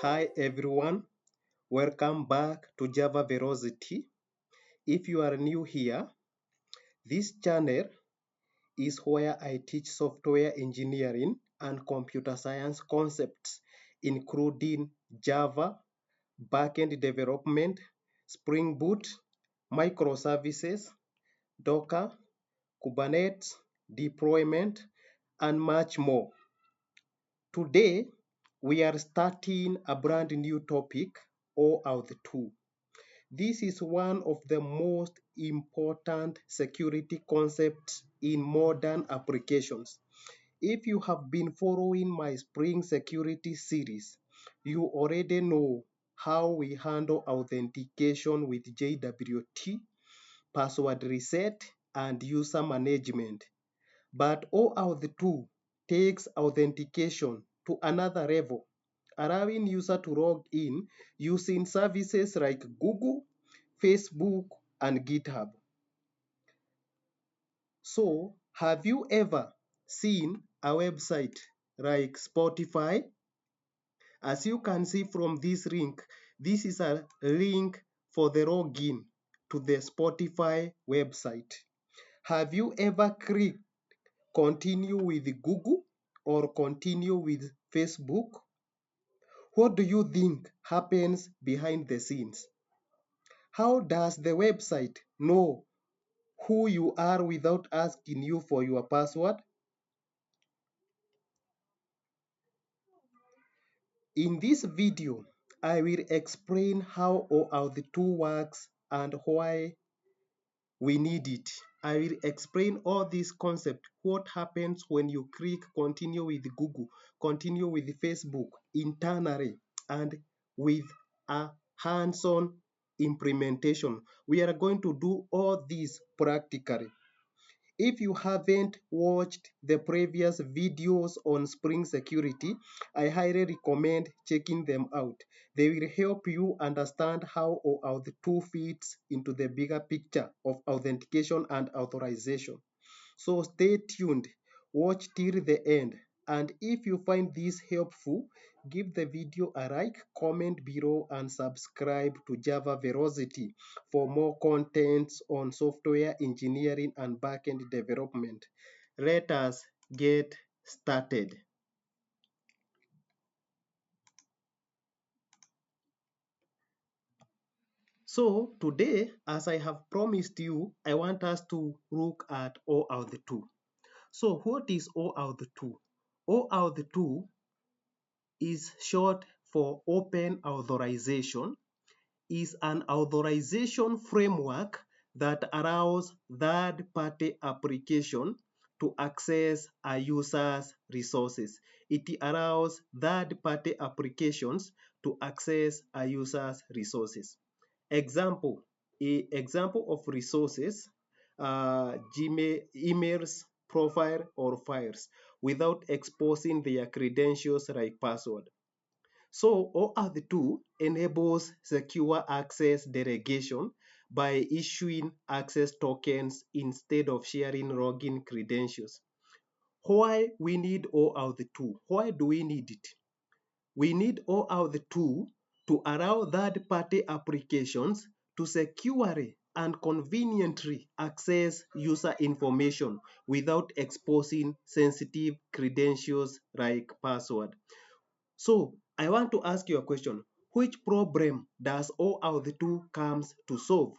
Hi everyone, welcome back to Java Velocity. If you are new here, this channel is where I teach software engineering and computer science concepts, including Java, backend development, Spring Boot, microservices, Docker, Kubernetes, deployment, and much more. Today, we are starting a brand new topic, OAuth2. This is one of the most important security concepts in modern applications. If you have been following my Spring Security series, you already know how we handle authentication with JWT, password reset, and user management. But OAuth2 takes authentication to another level, allowing users to log in using services like Google, Facebook, and GitHub. So, have you ever seen a website like Spotify? As you can see from this link, this is a link for the login to the Spotify website. Have you ever clicked continue with Google or continue with Facebook? What do you think happens behind the scenes? How does the website know who you are without asking you for your password? In this video, I will explain how OAuth2 works and why we need it. I will explain all these concepts. What happens when you click continue with Google, continue with Facebook internally, and with a hands-on implementation. We are going to do all this practically. If you haven't watched the previous videos on Spring Security, I highly recommend checking them out. They will help you understand how OAuth2 fits into the bigger picture of authentication and authorization. So stay tuned, watch till the end. And if you find this helpful, give the video a like, comment below, and subscribe to Java Velocity for more contents on software engineering and backend development. Let us get started. So today, as I have promised you, I want us to look at OAuth2. So what is OAuth2? OAuth2 is short for Open Authorization, is an authorization framework that allows third-party application to access a user's resources. It allows third-party applications to access a user's resources. Example, example of resources, Gmail, emails, profile, or files without exposing their credentials like password. So OAuth2 enables secure access delegation by issuing access tokens instead of sharing login credentials. Why we need OAuth2? Why do we need it? We need OAuth2 to allow third-party applications to securely and conveniently access user information without exposing sensitive credentials like password. So I want to ask you a question. Which problem does OAuth2 comes to solve?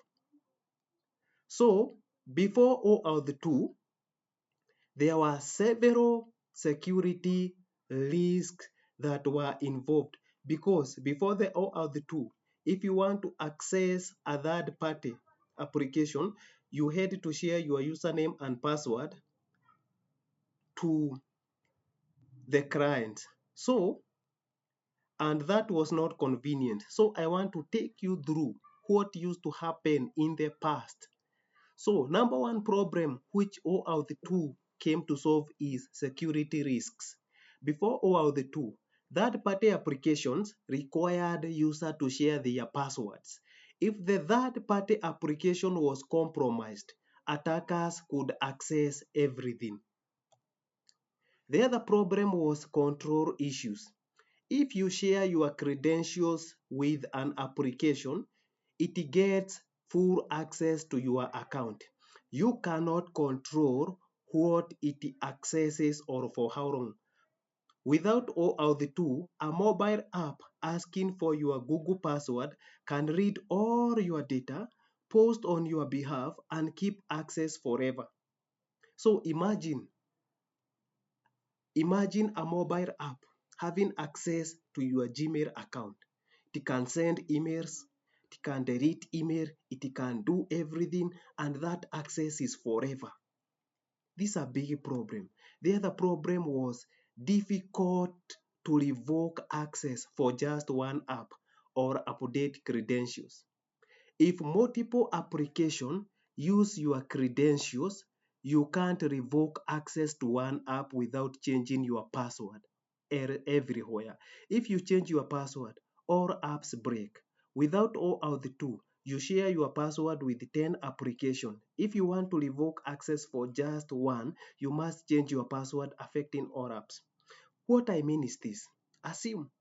So before OAuth2, there were several security risks that were involved because before the OAuth2, if you want to access a third-party application, you had to share your username and password to the client. And that was not convenient. So I want to take you through what used to happen in the past. So number one problem which OAuth2 came to solve is security risks. Before OAuth2, third-party applications required user to share their passwords. If the third-party application was compromised, attackers could access everything. The other problem was control issues. if you share your credentials with an application, it gets full access to your account. You cannot control what it accesses or for how long. Without OAuth2, a mobile app asking for your Google password can read all your data, post on your behalf, and keep access forever. So imagine a mobile app having access to your Gmail account. It can send emails, it can delete email, it can do everything, and that access is forever. This is a big problem. The other problem was difficult to revoke access for just one app or update credentials. If multiple applications use your credentials, you can't revoke access to one app without changing your password everywhere. If you change your password, all apps break. Without OAuth2, you share your password with 10 applications. If you want to revoke access for just one, you must change your password affecting all apps. What I mean is this. Assume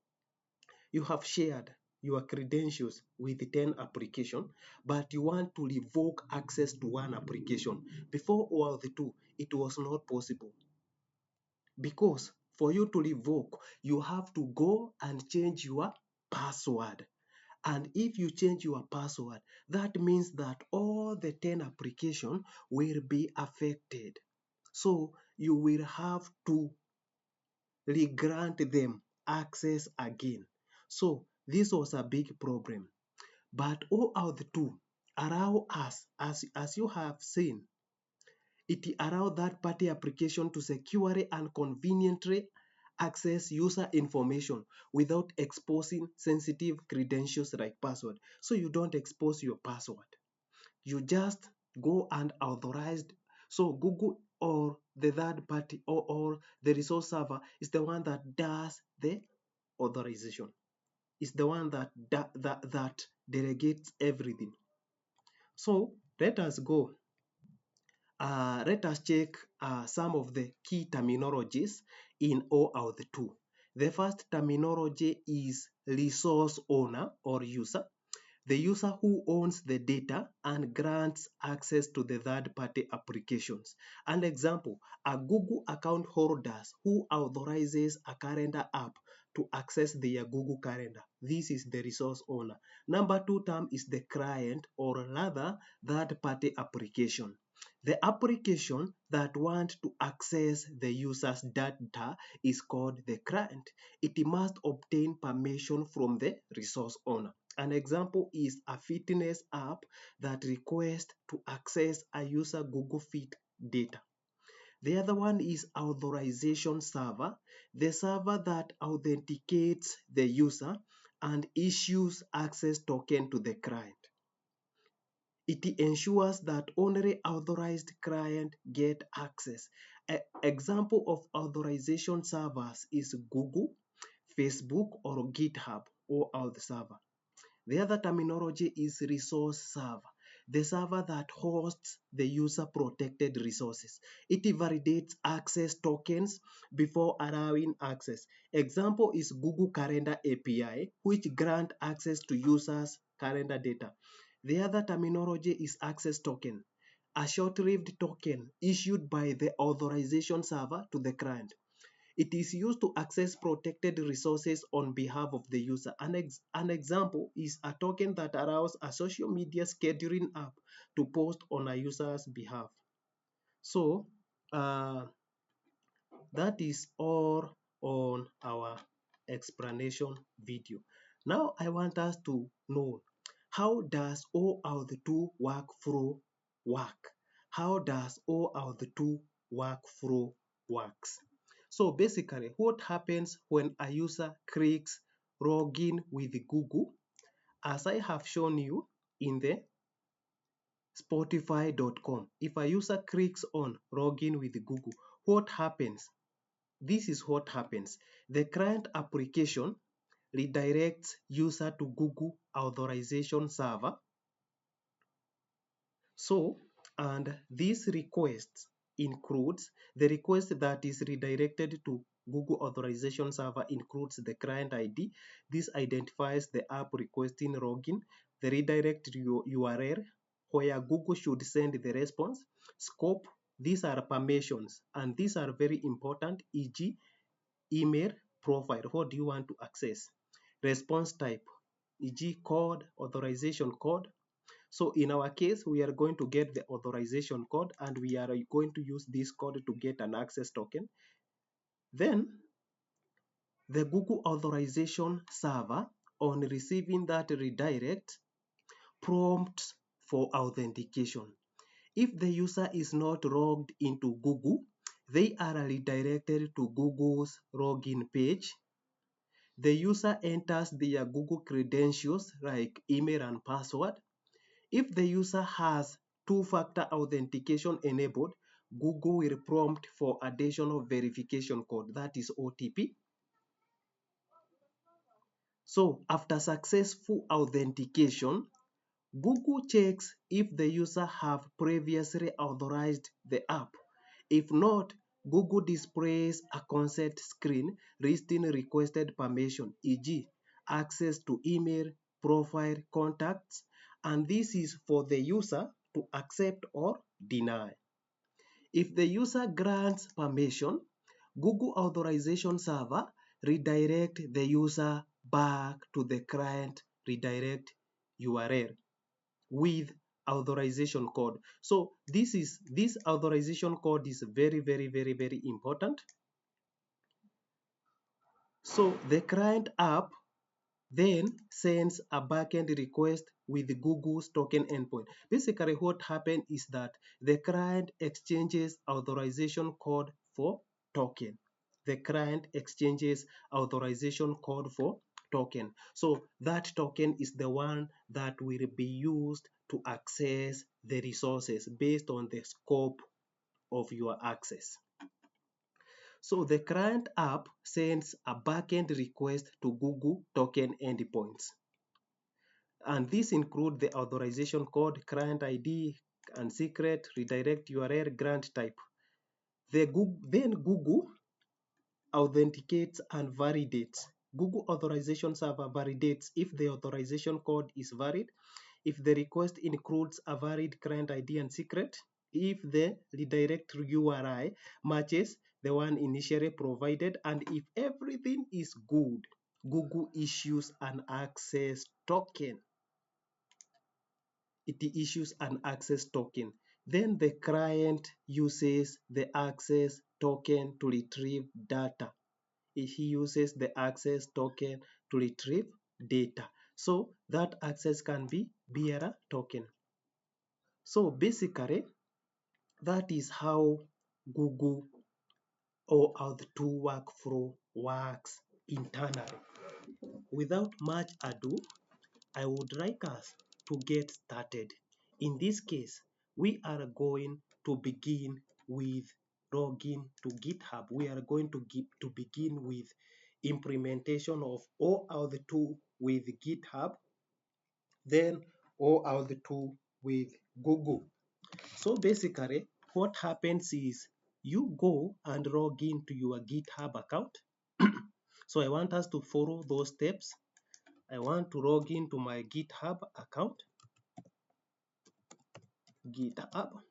you have shared your credentials with 10 applications, but you want to revoke access to one application. Before OAuth2, it was not possible. Because for you to revoke, you have to go and change your password. And if you change your password, that means that all the 10 applications will be affected. So you will have to re-grant them access again. So this was a big problem. But OAuth2 allow us, as you have seen, it allows third-party application to securely and conveniently access user information without exposing sensitive credentials like password. So you don't expose your password. You just go and authorize. So Google or the third party or the resource server is the one that does the authorization. It's the one that delegates everything. So let us check some of the key terminologies in OAuth2. The first terminology is resource owner or user, the user who owns the data and grants access to the third-party applications. An example, a Google account holders who authorizes a calendar app to access their Google Calendar. This is the resource owner. Number two term is the client or rather third-party application. The application that wants to access the user's data is called the client. It must obtain permission from the resource owner. An example is a fitness app that requests to access a user Google Fit data. The other one is authorization server, the server that authenticates the user and issues access token to the client. It ensures that only authorized clients get access. An example of authorization servers is Google, Facebook, or GitHub or OAuth server. The other terminology is resource server, the server that hosts the user-protected resources. It validates access tokens before allowing access. Example is Google Calendar API, which grant access to users' calendar data. The other terminology is access token, a short-lived token issued by the authorization server to the client. It is used to access protected resources on behalf of the user. An example is a token that allows a social media scheduling app to post on a user's behalf. So that is all on our explanation video. Now I want us to know, how does OAuth2 workflow work? How does OAuth2 workflow works? So basically, what happens when a user clicks login with Google, as I have shown you in the Spotify.com. If a user clicks on login with Google, what happens? This is what happens. The client application redirects user to Google authorization server. So, and this request includes the request that is redirected to Google Authorization Server includes the client ID. This identifies the app requesting login, the redirect URL where Google should send the response, scope, these are permissions, and these are very important, e.g. email, profile, what do you want to access, response type, e.g. code, authorization code. So in our case, we are going to get the authorization code and we are going to use this code to get an access token. Then the Google Authorization Server, on receiving that redirect, prompts for authentication. If the user is not logged into Google, they are redirected to Google's login page. The user enters their Google credentials like email and password. If the user has two-factor authentication enabled, Google will prompt for additional verification code, that is OTP. So after successful authentication, Google checks if the user have previously authorized the app. If not, Google displays a consent screen listing requested permission, e.g. access to email, profile, contacts, and this is for the user to accept or deny. If the user grants permission, Google Authorization Server redirect the user back to the client redirect URL with authorization code. So this authorization code is very important. So the client app then sends a backend request with Google's token endpoint. Basically what happened is that the client exchanges authorization code for token. The client exchanges authorization code for token. So that token is the one that will be used to access the resources based on the scope of your access. So the client app sends a backend request to Google token endpoints. And these include the authorization code, client ID, and secret, redirect URL, grant type. Then Google authenticates and validates. Google Authorization Server validates if the authorization code is valid, if the request includes a valid client ID and secret, if the redirect URI matches the one initially provided, and if everything is good, Google issues an access token. It issues an access token. Then the client uses the access token to retrieve data. He uses the access token to retrieve data. So that access can be bearer token. So basically, that is how Google OAuth2 workflow works internally. Without much ado, I would like us to get started. In this case, we are going to begin with login to GitHub. We are going to begin with implementation of OAuth2 with GitHub, then OAuth2 with Google. So basically, what happens is you go and log into your GitHub account. So I want us to follow those steps. I want to log into my GitHub account, github.com.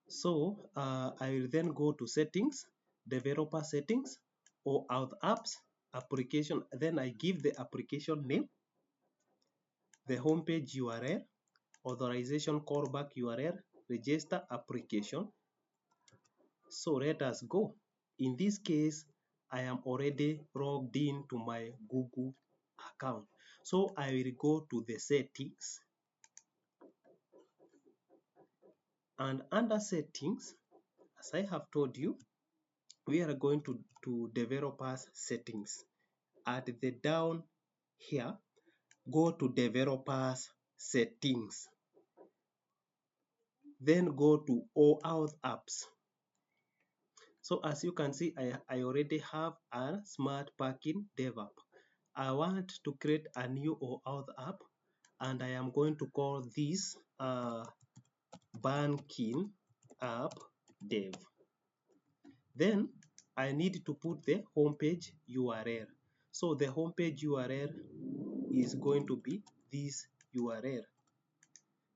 So I will then go to settings, developer settings, or auth apps, application. Then I give the application name, the homepage URL, authorization callback URL, register application. So let us go. In this case, I am already logged in to my Google account. So I will go to the settings, and under settings, as I have told you, we are going to developers settings. At the down here, go to developers settings. Then go to OAuth apps. So as you can see, I already have a smart parking dev app. I want to create a new OAuth app, and I am going to call this banking app dev. Then I need to put the homepage URL. So the homepage URL is going to be this URL.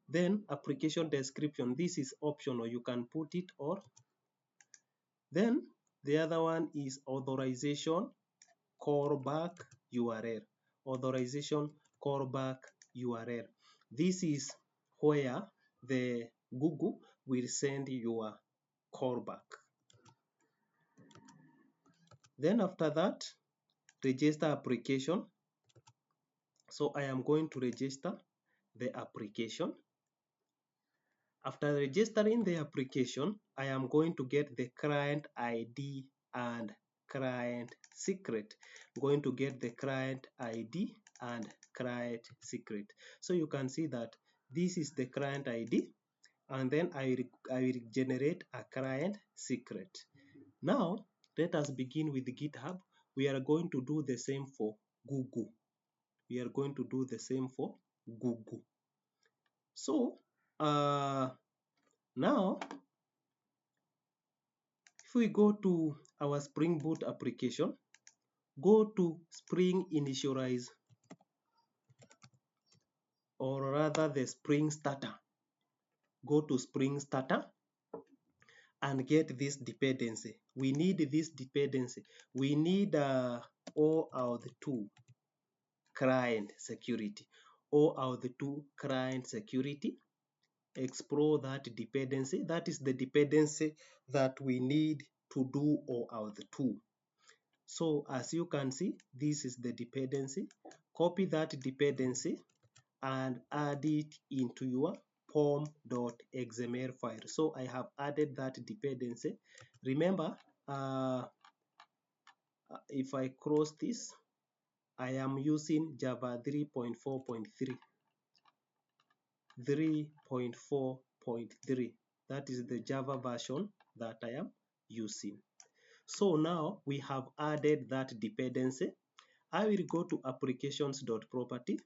Then application description, this is optional, you can put it or. Then the other one is authorization callback URL. Authorization callback URL. This is where the Google will send your callback. Then after that, register application. So I am going to register the application. After registering the application, I am going to get the client ID and client secret. I'm going to get the client ID and client secret. So you can see that this is the client ID, and then I will generate a client secret. Now, let us begin with GitHub. We are going to do the same for Google. We are going to do the same for Google. So, now, if we go to our Spring Boot application, go to Spring Initialize, or rather the Spring Starter. Go to Spring Starter and get this dependency. We need this dependency. We need OAuth2 client security. OAuth2 client security. Explore that dependency. That is the dependency that we need to do OAuth2. So as you can see, this is the dependency. Copy that dependency and add it into your pom.xml file. So I have added that dependency. Remember, if I close this, I am using Java 3.4.3. 3.4.3. That is the Java version that I am using. So now we have added that dependency. I will go to applications.property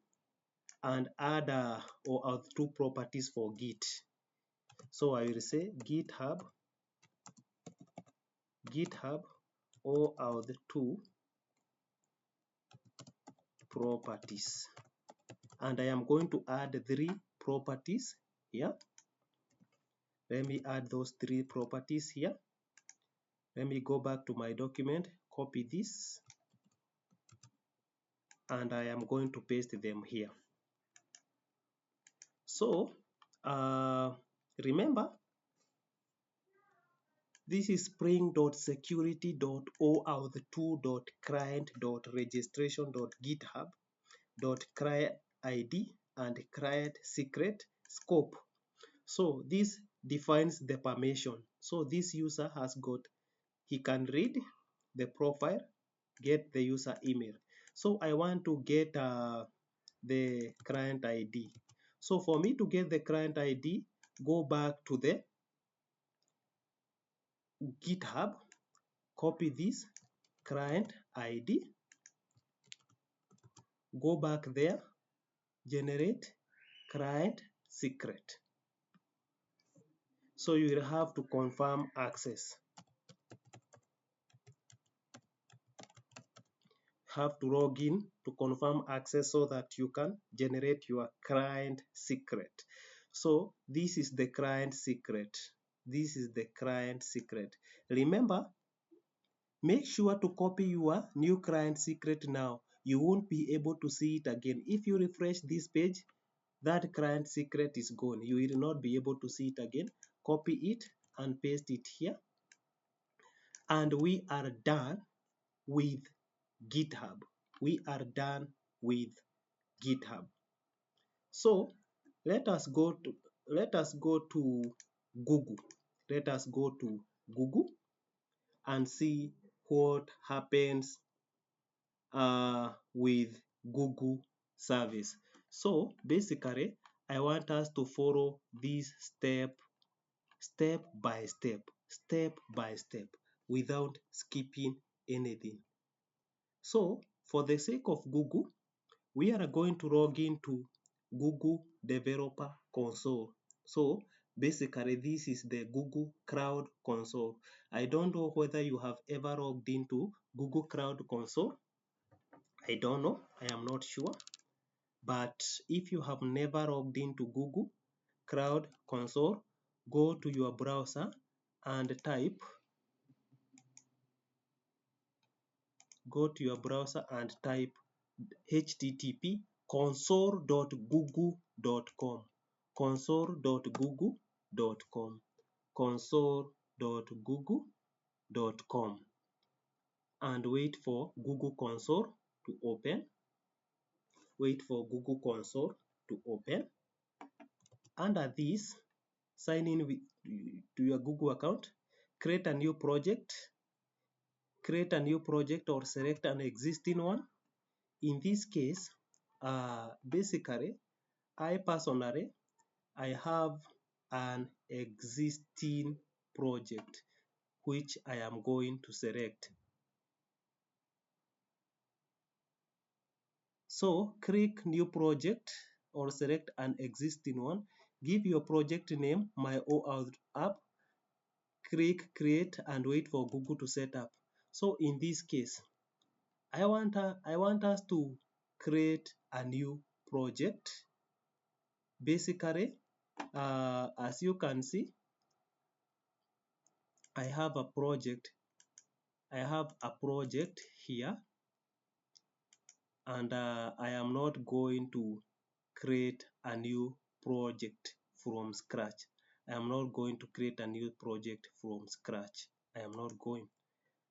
and add OAuth2 properties for Git. So I will say GitHub OAuth2 properties, and I am going to add 3 properties here. Let me add those 3 properties here. Let me go back to my document, copy this, and I am going to paste them here. So remember, this is spring.security.oauth2.client.registration.github.client ID and client secret scope. So this defines the permission. So this user has got, he can read the profile, get the user email. So I want to get the client ID. So for me to get the client ID, go back to the GitHub, copy this client ID, go back there, generate client secret. So you will have to confirm access. Have to log in to confirm access so that you can generate your client secret. So this is the client secret. This is the client secret. Remember, make sure to copy your new client secret now. You won't be able to see it again. If you refresh this page, that client secret is gone. You will not be able to see it again. Copy it and paste it here. And we are done with GitHub. We are done with GitHub. So let us go to Google. Let us go to Google and see what happens with Google service. So basically, I want us to follow this step by step, without skipping anything. So for the sake of Google, we are going to log into Google Developer Console. So basically this is the Google Cloud Console. I don't know whether you have ever logged into Google Cloud Console. I don't know, I am not sure. But if you have never logged into Google Cloud Console, go to your browser and type http console.google.com console.google.com and wait for Google Console to open. Under this, sign in to your Google account, create a new project or select an existing one. In this case, basically, I personally have an existing project which I am going to select. So click new project or select an existing one. Give your project name my OAuth app. Click create and wait for Google to set up. So in this case, I want us to create a new project. Basically, as you can see, I have a project here, and I am not going to create a new project from scratch. I am not going to create a new project from scratch. I am not going.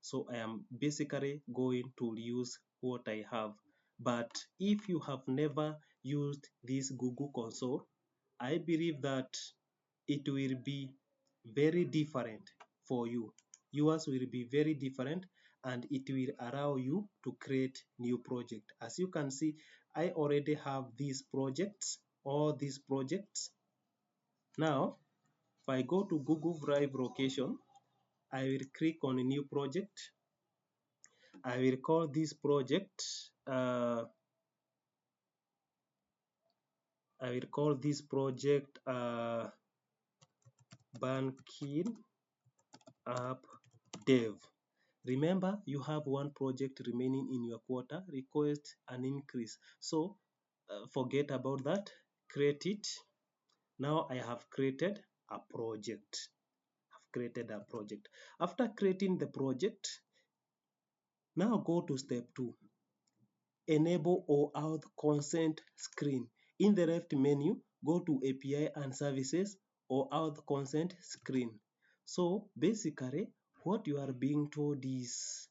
So I am basically going to use what I have. But if you have never used this Google Console, I believe that it will be very different for you. Yours will be very different, and it will allow you to create new project. As you can see, I already have all these projects. Now, if I go to Google Drive location, I will click on a new project. I will call this project banking app dev. Remember, you have one project remaining in your quota. Request an increase. So forget about that. Create it. Now I have created a project. After creating the project, now go to step 2. Enable OAuth consent screen. In the left menu, go to API and services OAuth consent screen. So basically, what you are being told is,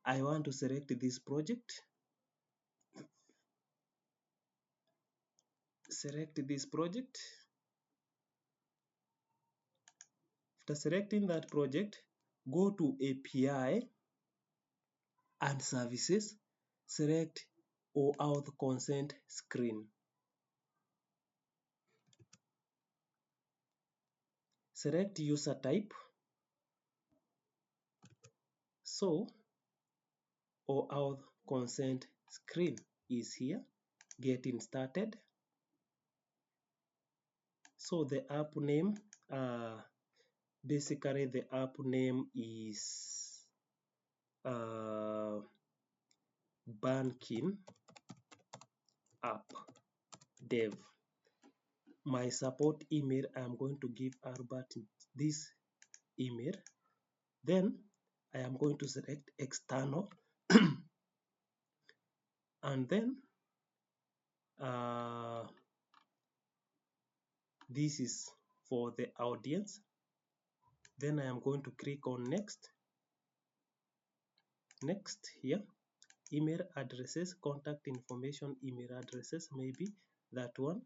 I want to select this project. After selecting that project, go to API and services, select OAuth consent screen. Select user type. So OAuth consent screen is here, getting started. So the app name, basically the app name is banking app dev. My support email, I'm going to give Albert this email. Then I am going to select external and then this is for the audience. Then I am going to click on next here. Email addresses, contact information, email addresses, maybe that one.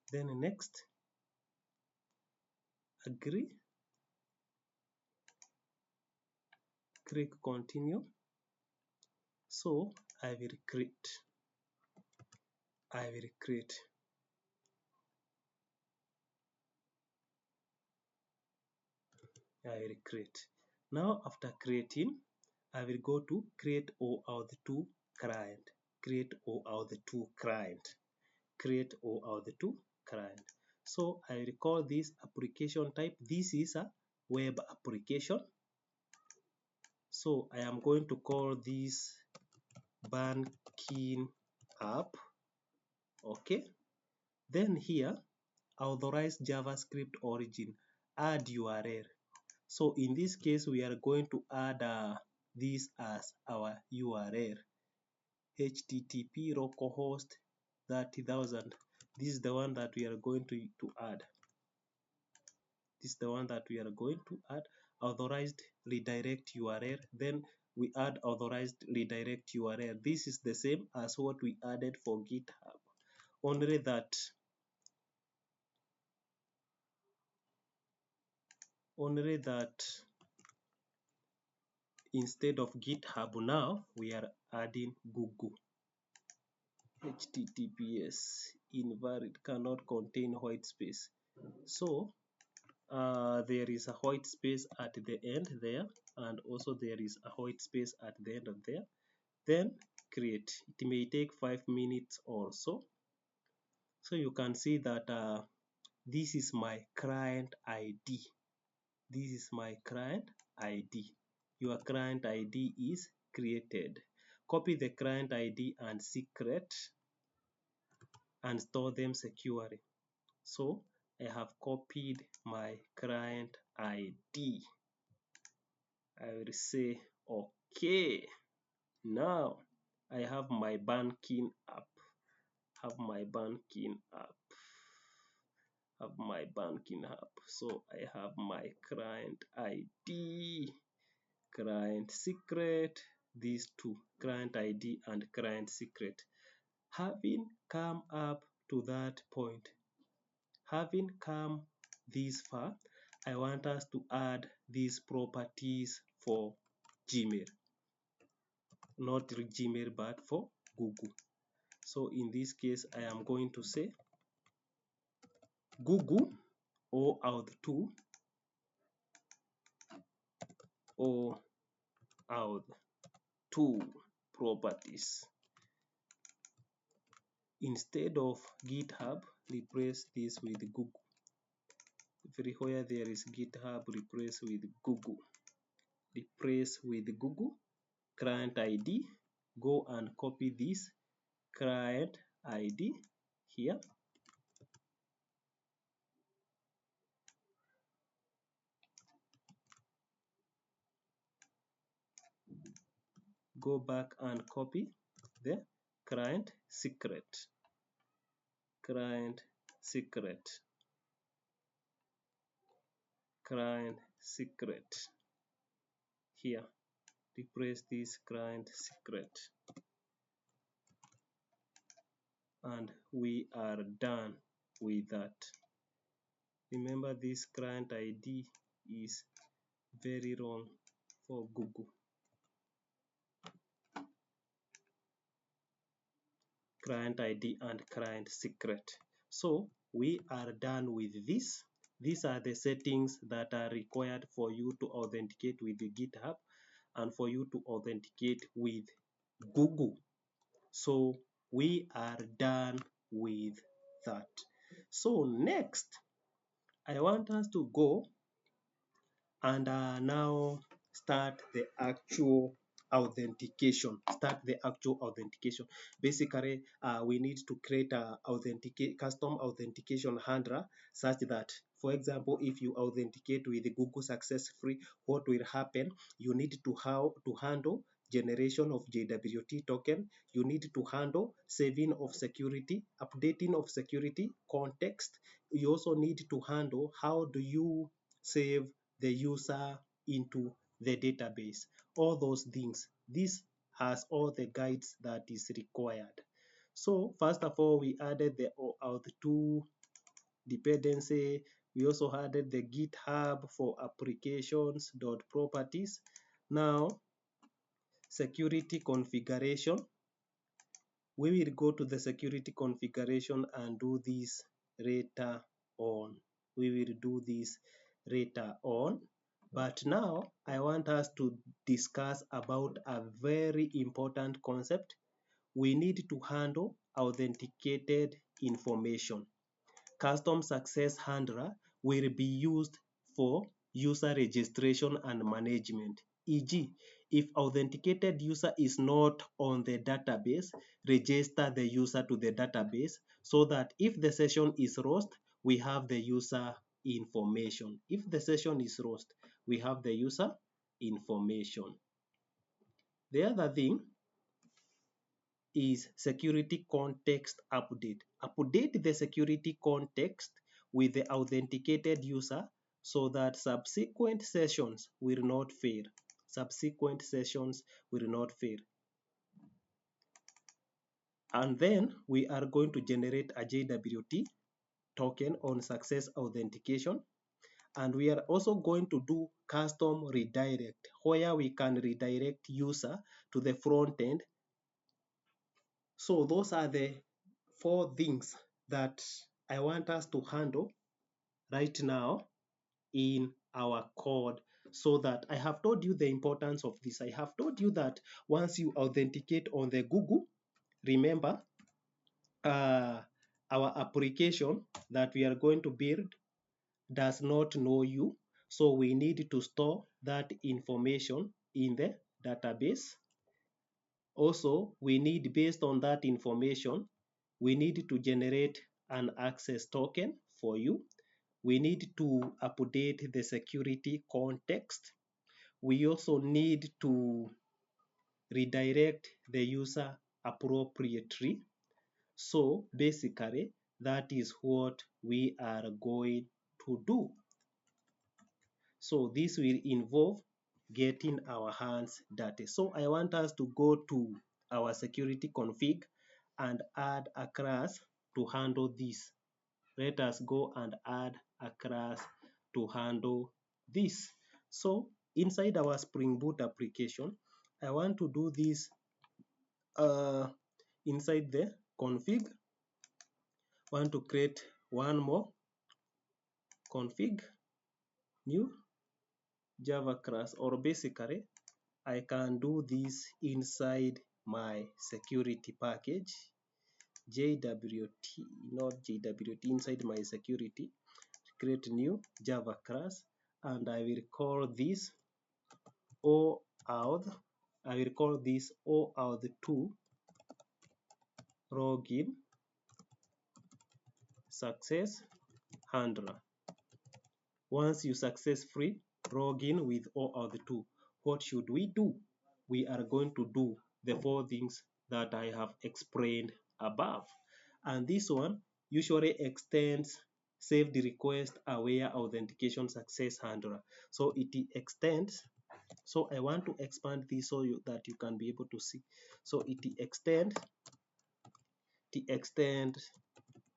Then next, agree, click continue. So I will create. Now after creating, I will go to create OAuth2 client. Create OAuth2. client. So I will call this application type. This is a web application. So I am going to call this banking app. Okay. Then here, authorize JavaScript origin, add URL. So in this case, we are going to add this as our URL. HTTP localhost 30,000. This is the one that we are going to add. This is the one that we are going to add. Authorized redirect URL. Then we add authorized redirect URL. This is the same as what we added for GitHub. Only that instead of GitHub now, we are adding Google. HTTPS invalid, cannot contain white space. So there is a white space at the end there, and also there is a white space at the end of there. Then create. It may take 5 minutes or so. So you can see that this is my client ID. This is my client ID. Your client ID is created. Copy the client ID and secret and store them securely. So I have copied my client ID. I will say okay. Now I have my banking app. Have my banking app. Have my banking app. So I have my client ID, client secret, these two, client ID and client secret. Having come up to that point, having come this far, I want us to add these properties for Gmail. Not Gmail, but for Google. So in this case, I am going to say Google OAuth2 OAuth2 properties. Instead of GitHub, replace this with Google. Everywhere there is GitHub, replace with Google. Replace with Google. Client ID. Go and copy this client ID here. Go back and copy the client secret. Client secret. Client secret. Here, replace this client secret. And we are done with that. Remember, this client ID is very wrong for Google. Client ID and client secret. So we are done with this. These are the settings that are required for you to authenticate with the GitHub and for you to authenticate with Google. So we are done with that. So next, I want us to go and now start the actual authentication. Basically, we need to create a custom authentication handler such that, for example, if you authenticate with Google successfully, what will happen? You need to handle generation of JWT token. You need to handle saving of security, updating of security context. You also need to handle how do you save the user into the database. All those things. This has all the guides that is required. So first of all, we added the OAuth2 dependency. We also added the GitHub for applications.properties. Now, security configuration. We will go to the security configuration and do this later on. We will do this later on. But now I want us to discuss about a very important concept. We need to handle authenticated information. custom success handler will be used for user registration and management. E.g., if authenticated user is not on the database, register the user to the database so that if the session is lost, we have the user information. If the session is lost, we have the user information. The other thing is security context update. Update the security context with the authenticated user so that subsequent sessions will not fail. Subsequent sessions will not fail. And then we are going to generate a JWT token on success authentication. And we are also going to do custom redirect, where we can redirect user to the front end. So those are the 4 things that I want us to handle right now in our code, so that I have told you the importance of this. I have told you that once you authenticate on the Google, remember our application that we are going to build does not know you. So we need to store that information in the database. Also, we need, based on that information, we need to generate an access token for you. We need to update the security context. We also need to redirect the user appropriately. So basically, that is what we are going to do. So this will involve getting our hands dirty. So I want us to go to our security config and add a class to handle this. Let us go and add a class to handle this. So inside our Spring Boot application, I want to do this inside the config. I want to create one more config, new Java class, or basically I can do this inside my security package, JWT, not JWT, inside my security, create new Java class, and I will call this OAuth. I will call this OAuth2 login success handler. Once you successfully log in with OAuth2, what should we do? We are going to do the 4 things that I have explained above. And this one usually extends saved request aware authentication success handler. So it extends. So I want to expand this so that you can be able to see. So it extends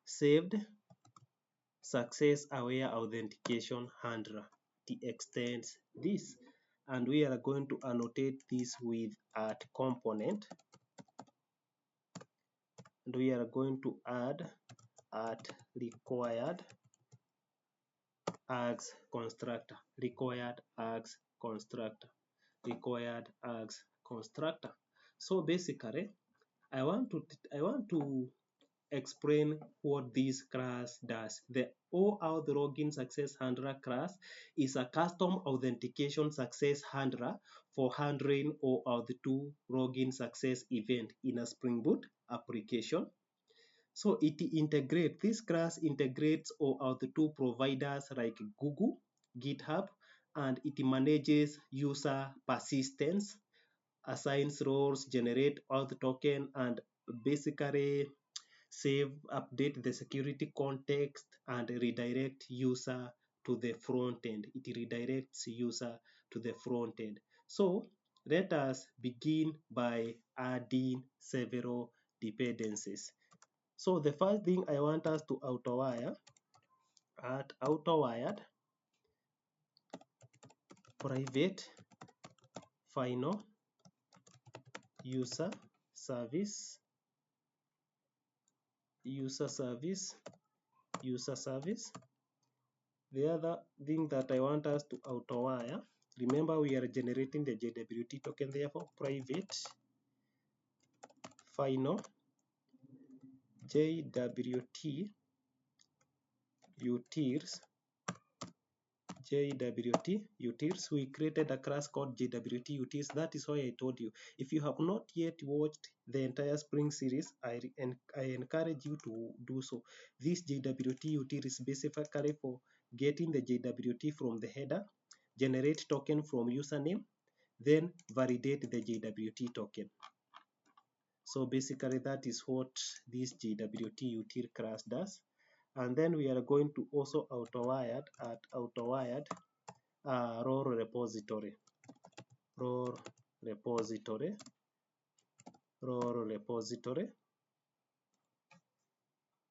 saved success aware authentication handler. It extends this, and we are going to annotate this with at component, and we are going to add at required args constructor, required args constructor, required args constructor. So basically I want to explain what this class does. The OAuth login success handler class is a custom authentication success handler for handling OAuth2 login success event in a Spring Boot application. So this class integrates OAuth2 providers like Google, GitHub, and it manages user persistence, assigns roles, generate auth token, and basically update the security context, and redirect user to the front end. It redirects user to the front end. So let us begin by adding several dependencies. So the first thing I want us to autowire, at autowired private final user service, user service. The other thing that I want us to autowire, remember we are generating the JWT token, therefore private final JWT utils, JWT utils. We created a class called JWT utils. That is why I told you, if you have not yet watched the entire Spring series, I encourage you to do so. This JWT util is basically for getting the JWT from the header, generate token from username, then validate the JWT token. So basically that is what this JWT util class does. And then we are going to also autowired role repository.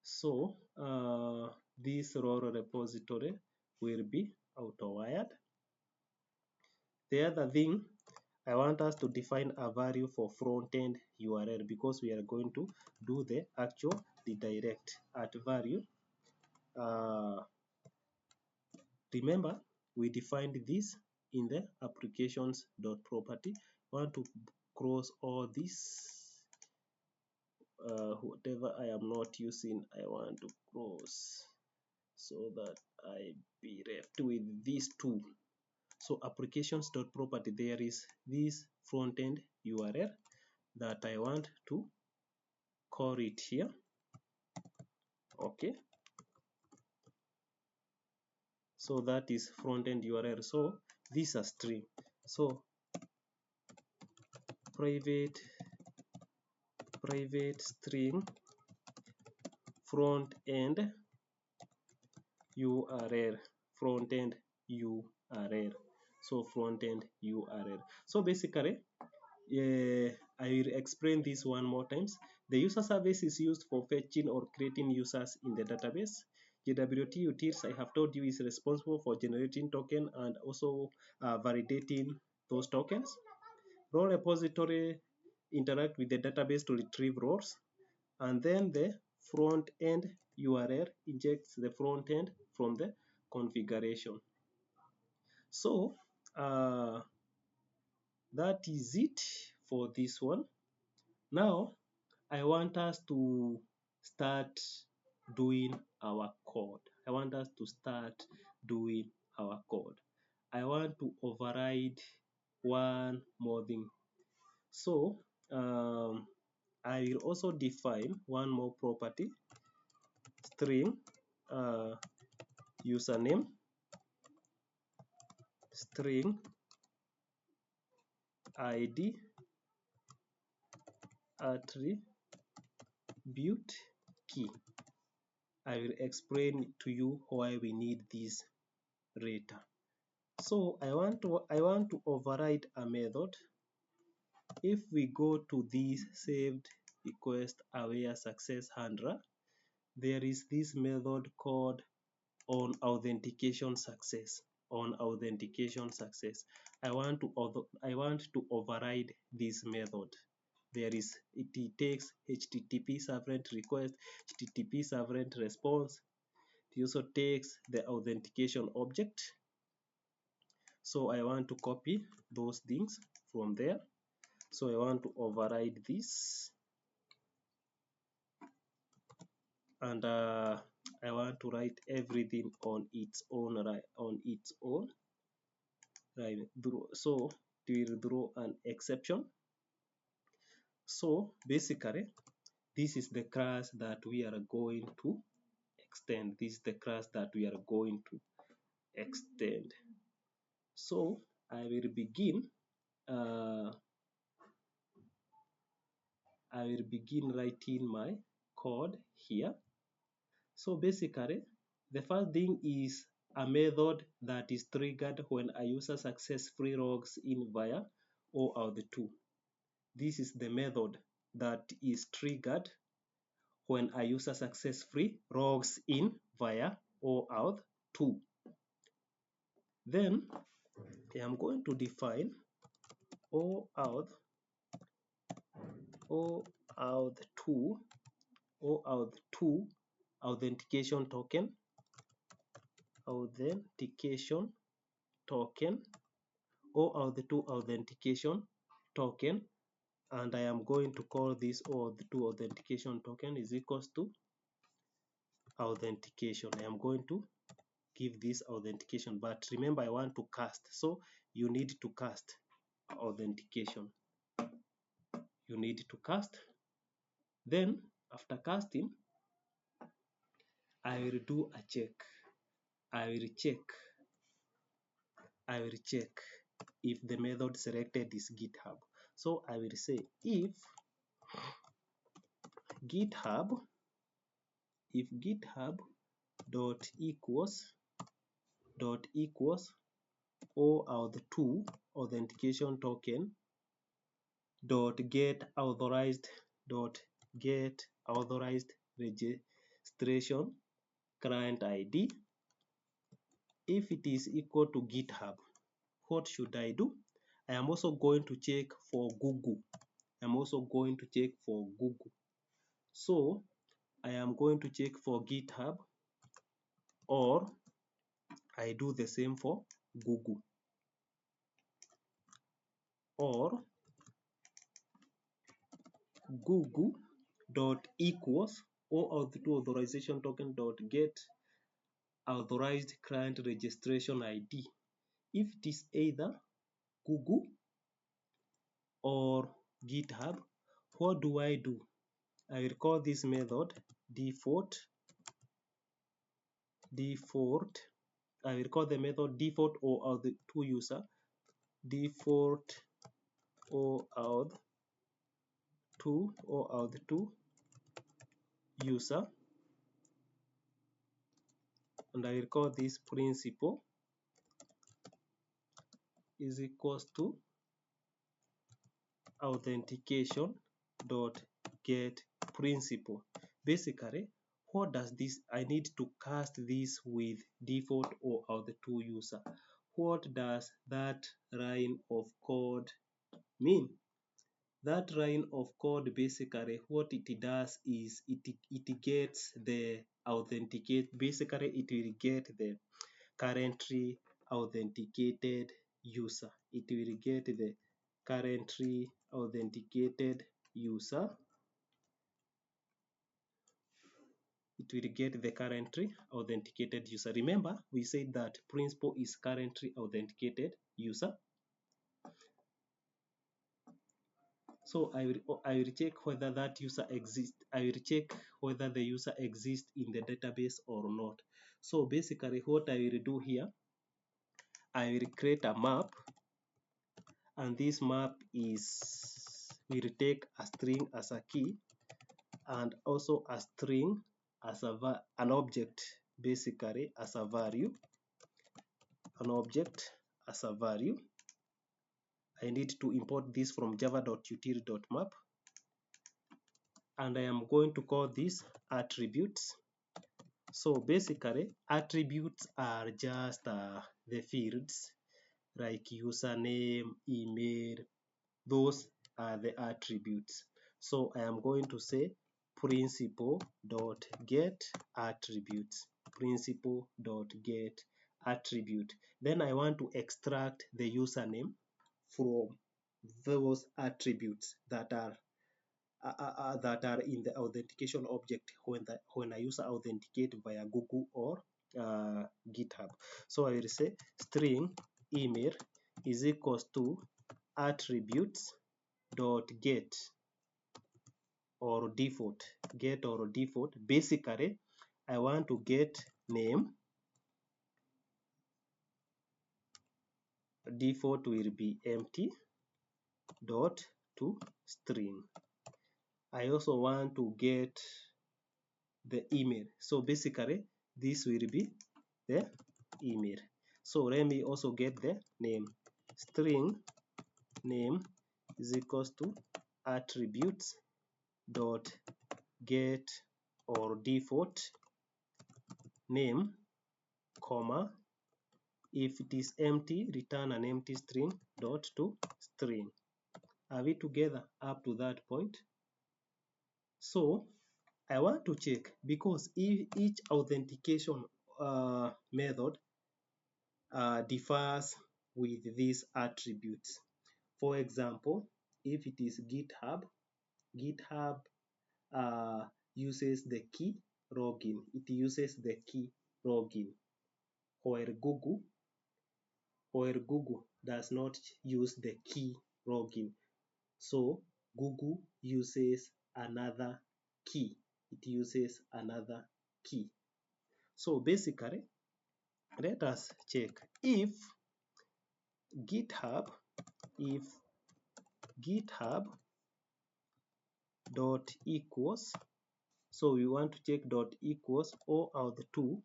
So this role repository will be autowired. The other thing, I want us to define a value for front-end URL because we are going to do the actual redirect at value. Remember, we defined this in the applications.property. Want to close all this, whatever I am not using, I want to close so that I be left with these two. So applications.property, there is this front-end URL that I want to call it here. Okay. So that is front-end URL. So this is a string. So private string front-end URL, front-end URL. So front-end URL. So basically, I will explain this one more times. The user service is used for fetching or creating users in the database. JWT utils, I have told you, is responsible for generating token and also validating those tokens. Role repository interact with the database to retrieve roles, and then the front end URL injects the front end from the configuration. So that is it for this one. Now I want us to start doing our code. I want to override one more thing. So I will also define one more property, string username, string ID, attribute key. I will explain to you why we need this later. So I want to override a method. If we go to this saved request aware success handler, there is this method called on authentication success. I want to override this method. It takes HTTP servlet request, HTTP servlet response. It also takes the authentication object. So I want to copy those things from there. So I want to override this, and I want to write everything on its own, right? So it will throw an exception. So basically, this is the class that we are going to extend. So I will begin writing my code here. So basically, the first thing is a method that is triggered when a user successfully logs in via OAuth2. This is the method that is triggered when a user successfully logs in via OAuth2. Then I am going to define OAuth2 authentication token, OAuth2 authentication token, and I am going to call this OAuth2 authentication token is equals to authentication. I am going to give this authentication, but remember I want to cast, so you need to cast authentication. You need to cast. Then after casting, I will do a check. I will check if the method selected is GitHub. So I will say if GitHub dot equals OAuth2 authentication token dot get authorized registration client ID. If it is equal to GitHub, what should I do? I am also going to check for Google. So I am going to check for GitHub, or I do the same for Google, or Google dot equals OAuth2 authorization token dot get authorized client registration ID. If it is either Google or GitHub, what do? I will call this method default. I will call the method default OAuth2 user, default OAuth2 user, and I will call this principal is equals to authentication dot get principal. Basically, what does this? I need to cast this with default OAuth2 user. What does that line of code mean? That line of code, basically what it does is it gets the authenticate. Basically it will get the currently authenticated user. It will get the currently authenticated user. It will get the currently authenticated user. Remember, we said that principal is currently authenticated user. So I will check whether that user exists. I will check whether the user exists in the database or not. So basically what I will do here, I will create a map, and this map will take a string as a key and also a string as an object, basically as a value, an object as a value. I need to import this from java.util.map, and I am going to call this attributes. So basically attributes are just the fields like username, email, those are the attributes. So I am going to say principal dot get attributes, principal dot get attribute. Then I want to extract the username from those attributes that are in the authentication object when a user authenticate via Google or GitHub. So I will say string email is equals to attributes dot get or default. Basically I want to get name. Default will be empty dot to string. I also want to get the email. So basically this will be the email. So let me also get the name. String name is equals to attributes dot get or default name, comma, if it is empty, return an empty string dot to string. Are we together up to that point? So I want to check, because each authentication method differs with these attributes. For example, if it is GitHub uses the key login. It uses the key login, while Google does not use the key login. So Google uses another key. It uses another key. So basically, let us check if GitHub dot equals, so we want to check dot equals OAuth2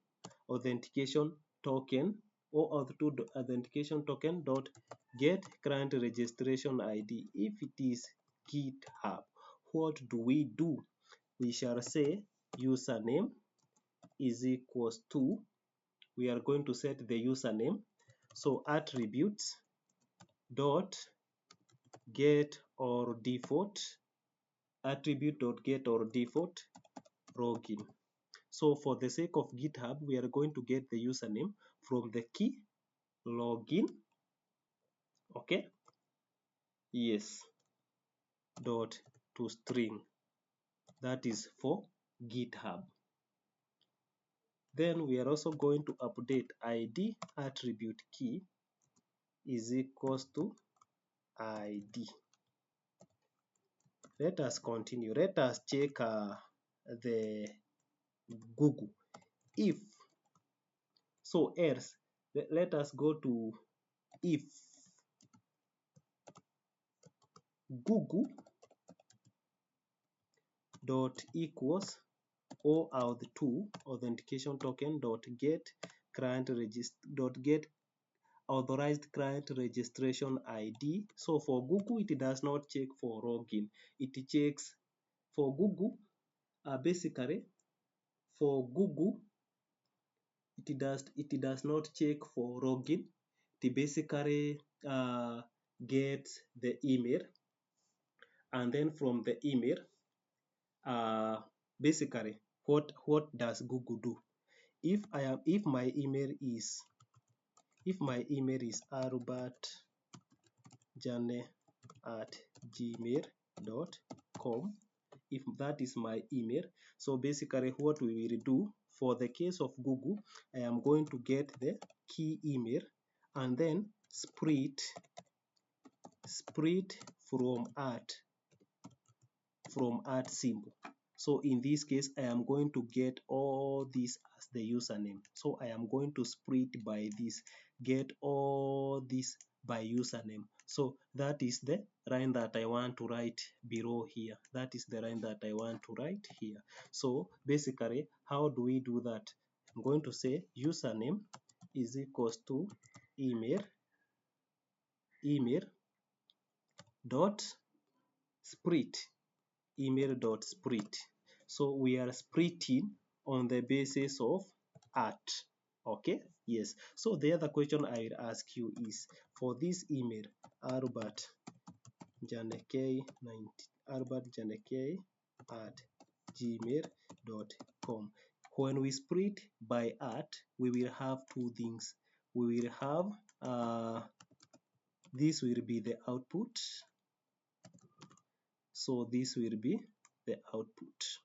authentication token, OAuth2 authentication token dot get client registration ID. If it is GitHub, what do? We shall say username is equals to, we are going to set the username, so attributes dot get or default, attribute dot get or default login. So for the sake of GitHub, we are going to get the username from the key login, okay, yes, dot to string. That is for GitHub. Then we are also going to update ID attribute key is equals to ID. Let us continue. Let us check the Google. If so, else let us go to if Google dot equals OAuth2 authentication token dot get client dot get authorized client registration ID. So for Google, it does not check for login. It checks for Google. Basically, for Google, it does not check for login. It basically gets the email, and then from the email, basically, what does Google do? If my email is albertjane@gmail.com, if that is my email, so basically what we will do for the case of Google, I am going to get the key email and then split from @ symbol. So in this case, I am going to get all this as the username. So I am going to split by this, get all this by username. So that is the line that I want to write below here. That is the line that I want to write here. So basically, how do we do that? I'm going to say username is equals to email dot split, email.split. So we are splitting on the basis of @ okay, yes. So the other question I will ask you is, for this email albertjanekey@gmail.com, when we split by @ we will have two things. We will have this will be the output. So this will be the output.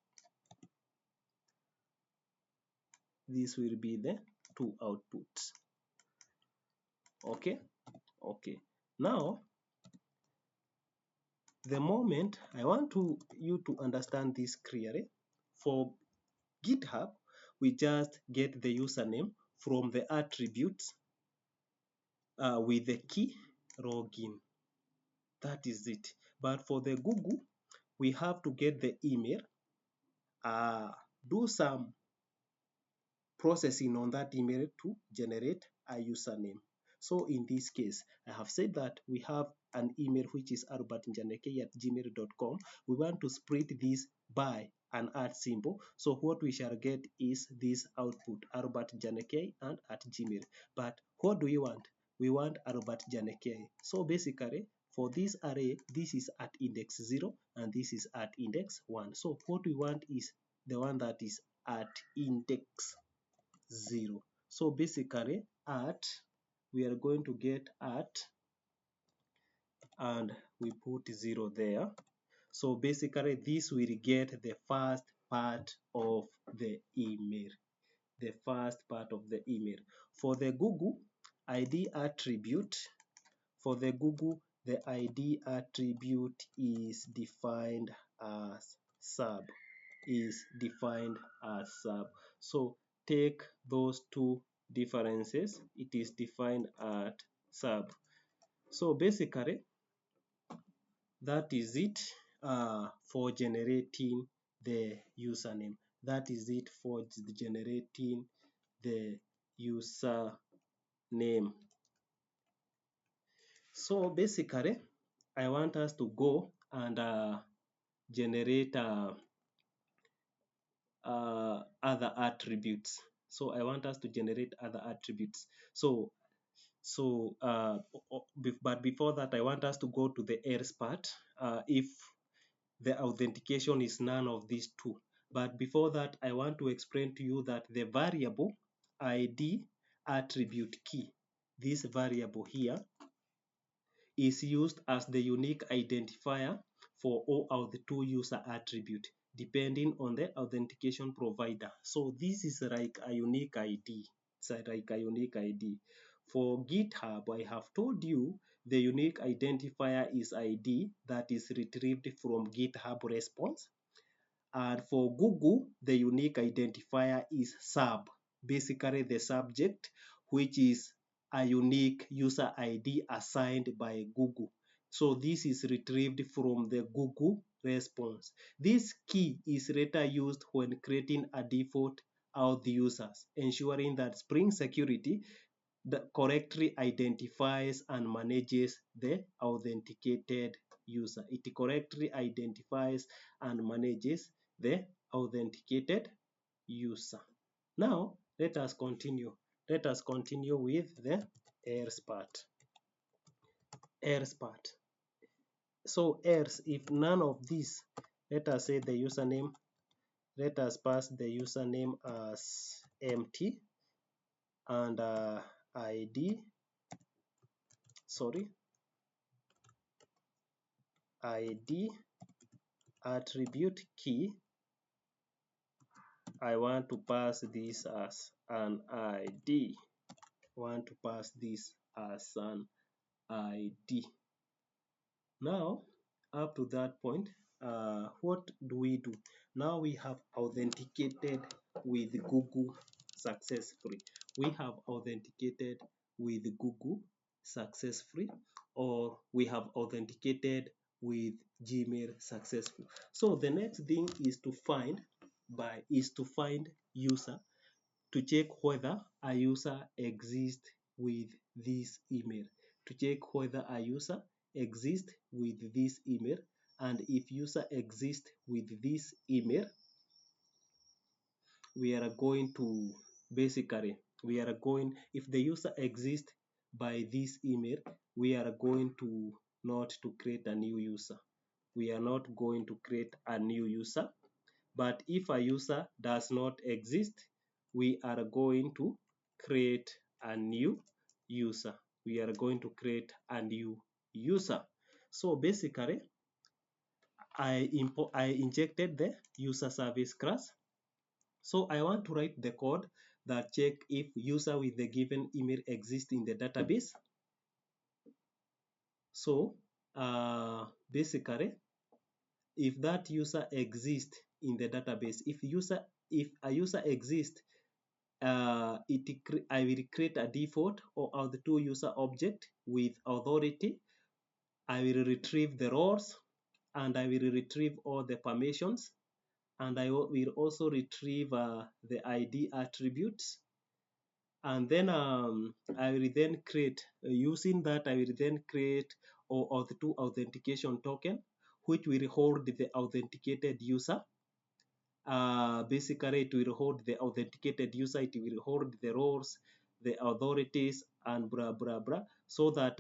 This will be the two outputs. Okay. Now, the moment I want you to understand this clearly, for GitHub, we just get the username from the attributes with the key login. That is it. But for the Google, we have to get the email, do some processing on that email to generate a username. So in this case, I have said that we have an email which is albertjanekey@gmail.com. We want to split this by an @ symbol. So what we shall get is this output, albertjanekey and @gmail. But what do we want? We want albertjanekey. So basically, for this array, this is at index 0 and this is at index 1. So what we want is the one that is at index 0. So basically, we are going to get and we put 0 there. So basically, this will get the first part of the email. The first part of the email. For the Google ID attribute, for the Google, the ID attribute is defined as sub, So take those two differences, it is defined at sub. So basically, that is it for generating the username. That is it for generating the username. So basically, I want us to go and generate other attributes. So I want us to generate other attributes. But before that, I want us to go to the else part. If the authentication is none of these two. But before that, I want to explain to you that the variable ID attribute key, this variable here, is used as the unique identifier for OAuth2 user attribute, depending on the authentication provider. So this is like a unique ID. It's like a unique ID. For GitHub, I have told you the unique identifier is ID that is retrieved from GitHub response. And for Google, the unique identifier is sub, basically the subject, which is a unique user ID assigned by Google. So this is retrieved from the Google response. This key is later used when creating a default auth users, ensuring that Spring Security correctly identifies and manages the authenticated user. It correctly identifies and manages the authenticated user. Now, let us continue. Let us continue with the else part. Else part. So else, if none of these, let us say the username, let us pass the username as empty and ID, ID attribute key, I want to pass this as an ID. Want to pass this as an ID. Now, up to that point, what do we do? Now we have authenticated with Google successfully. We have authenticated with Google successfully, or we have authenticated with Gmail successful. So the next thing is to find user to check whether a user exists with this email. To check whether a user exists with this email, and if user exists with this email, we are going to basically if the user exists by this email, we are going to not to create a new user. We are not going to create a new user. But if a user does not exist, we are going to create a new user. We are going to create a new user. So basically, I injected the user service class. So I want to write the code that check if user with the given email exists in the database. So basically, if that user exists in the database, if a user exists, I will create a default or auth2 user object with authority. I will retrieve the roles and I will retrieve all the permissions, and I will also retrieve the ID attributes. And then I will then create, using that, I will then create auth2 authentication token, which will hold the authenticated user. Basically, it will hold the authenticated user, it will hold the roles, the authorities, and blah, blah, blah, so that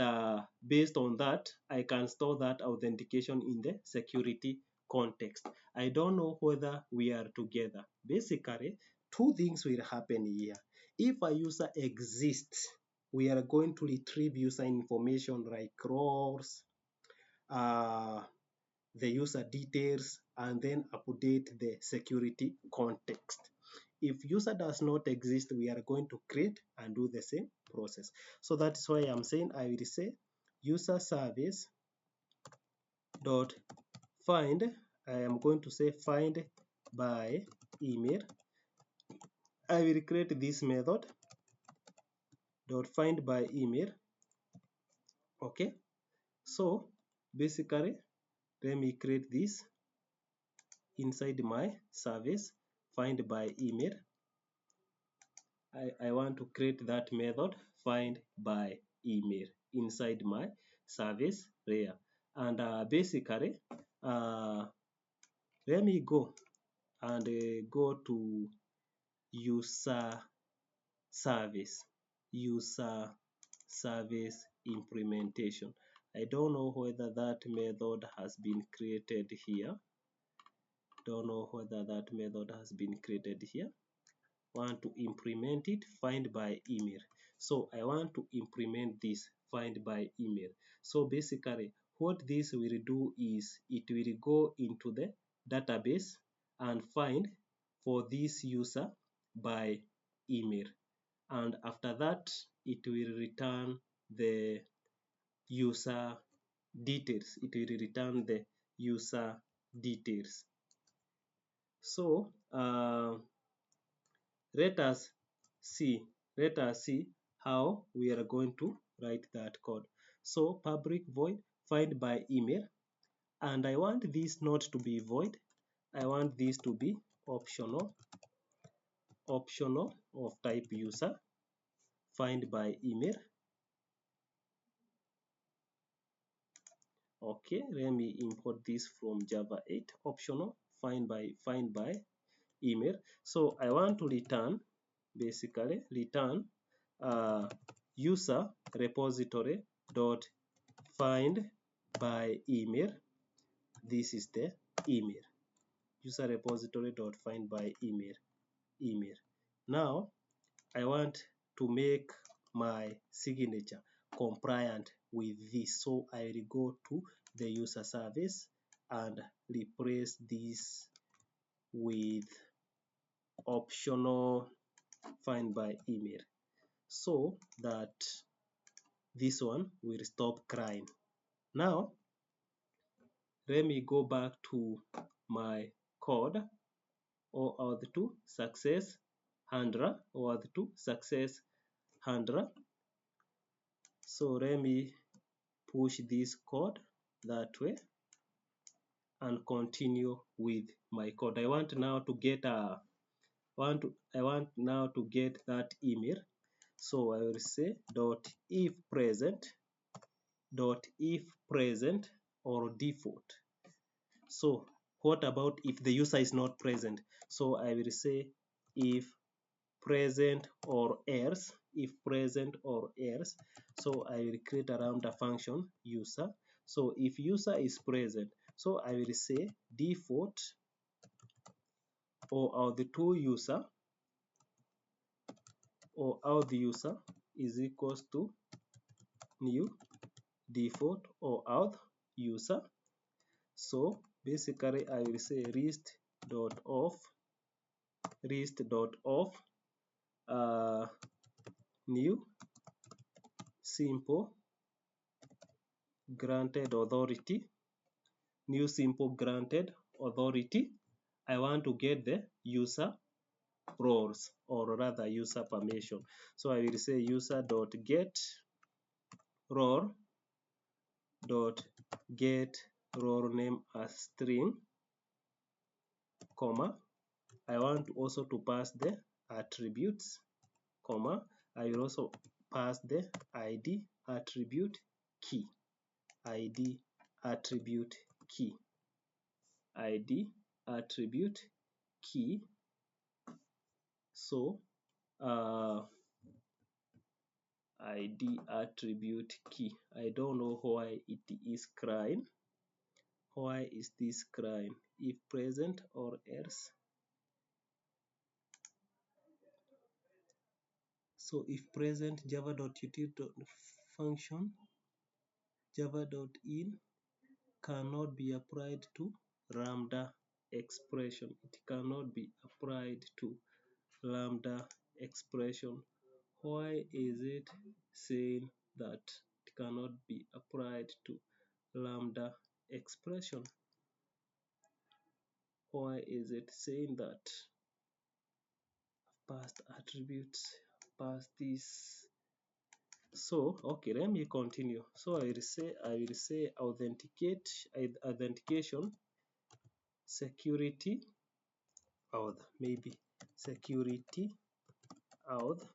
based on that, I can store that authentication in the security context. I don't know whether we are together. Basically, two things will happen here. If a user exists, we are going to retrieve user information like roles, the user details, and then update the security context. If user does not exist, we are going to create and do the same process. So that's why I'm saying I will say user service dot find. I am going to say find by email. I will create this method dot find by email. Okay, so basically let me create this inside my service find by email. I want to create that method find by email inside my service layer. And basically, let me go and go to user service, user service implementation. I don't know whether that method has been created here. Don't know whether that method has been created here. Want to implement it, find by email. So I want to implement this find by email. So basically what this will do is it will go into the database and find for this user by email, and after that it will return the user details. It will return the user details. So let us see how we are going to write that code. So public void find by email, and I want this not to be void. I want this to be optional of type user find by email. Okay, let me import this from Java 8 optional find by email. So I want to return, basically return user repository dot find by email. This is the email, user repository dot find by email. Now I want to make my signature compliant with this, so I will go to the user service and replace this with optional find by email, so that this one will stop crying. Now let me go back to my code OAuth2 success handler, OAuth2 success handler. So let me push this code that way and continue with my code. I want now to get that email. So I will say if present or default. So what about if the user is not present? So I will say if present or else, if present or else. So I will create around a function user. So if user is present, so I will say default or the two user or the user is equals to new default or auth user. So basically I will say list.off new simple granted authority, new simple granted authority. I want to get the user roles, or rather user permission. So I will say user.get role dot get role name as string, comma. I want also to pass the attributes, comma. I will also pass the ID attribute key, ID attribute key, ID attribute key. So ID attribute key. I don't know why it is crying. Why is this crying? If present or else. So if present, java.util.function, java.in, cannot be applied to lambda expression. It cannot be applied to lambda expression. Why is it saying that it cannot be applied to lambda expression? Why is it saying that? Past attributes, past this. So okay, let me continue. So I will say authentication security auth, maybe security auth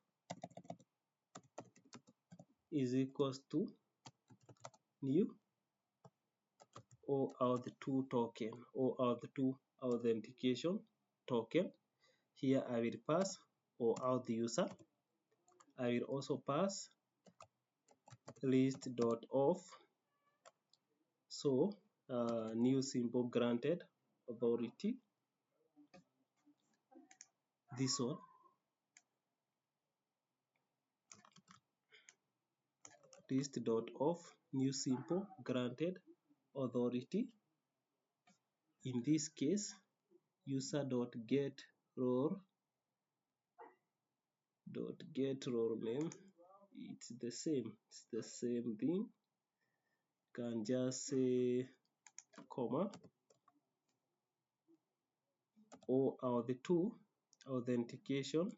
is equals to new OAuth2 token, OAuth2 authentication token. Here I will pass OAuth user. I will also pass list.auth. So new symbol granted authority. This one. List.auth new symbol granted authority. In this case, user.get role name. It's the same thing. Can just say comma or the two authentication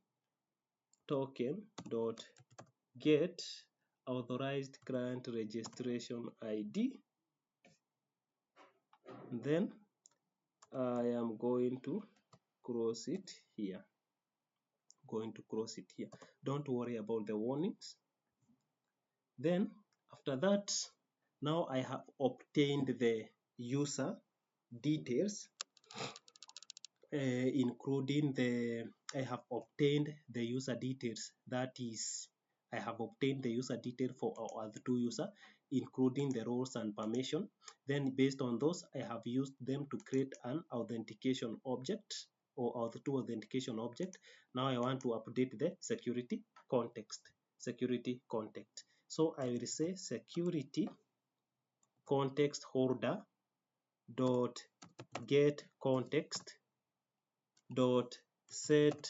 token dot get authorized client registration ID. Then I am going to cross it here. Don't worry about the warnings. Then after that, now I have obtained the user details, including I have obtained the user details. That is, I have obtained the user detail for our other two user, including the roles and permission. Then based on those, I have used them to create an authentication object or other two authentication object. Now I want to update the security context. So I will say security context holder dot get context dot set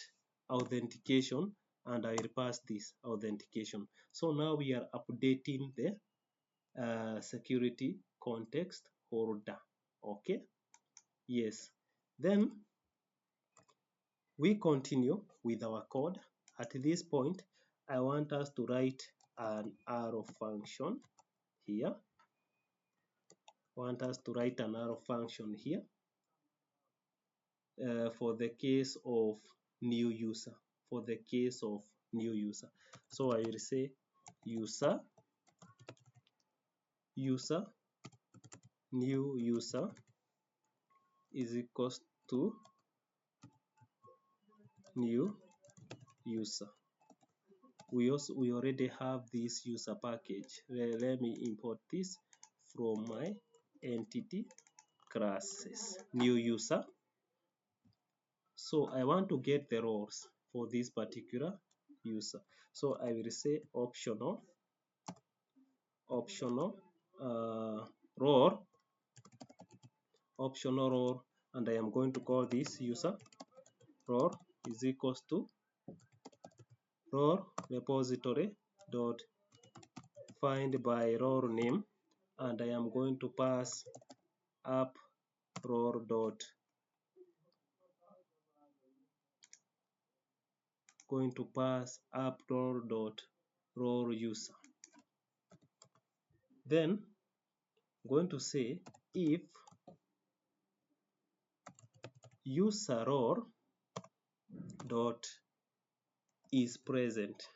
authentication, and I will pass this authentication. So now we are updating the security context holder. Okay, yes. Then we continue with our code. At this point, I want us to write an arrow function here. For the case of new user. So I will say user new user is equals to new user. We already have this user package. Let me import this from my entity classes. New user. So I want to get the roles for this particular user. So I will say optional role, and I am going to call this user role is equals to role repository dot find by role name, and I am going to pass app role dot role user. Then I'm going to say if user role dot is present,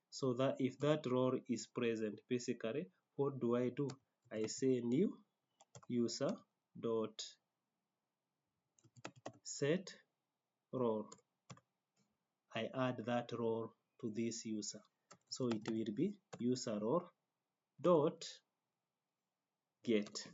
so that if that role is present, basically what do? I say new user dot set role. I add that role to this user, so it will be user role dot get.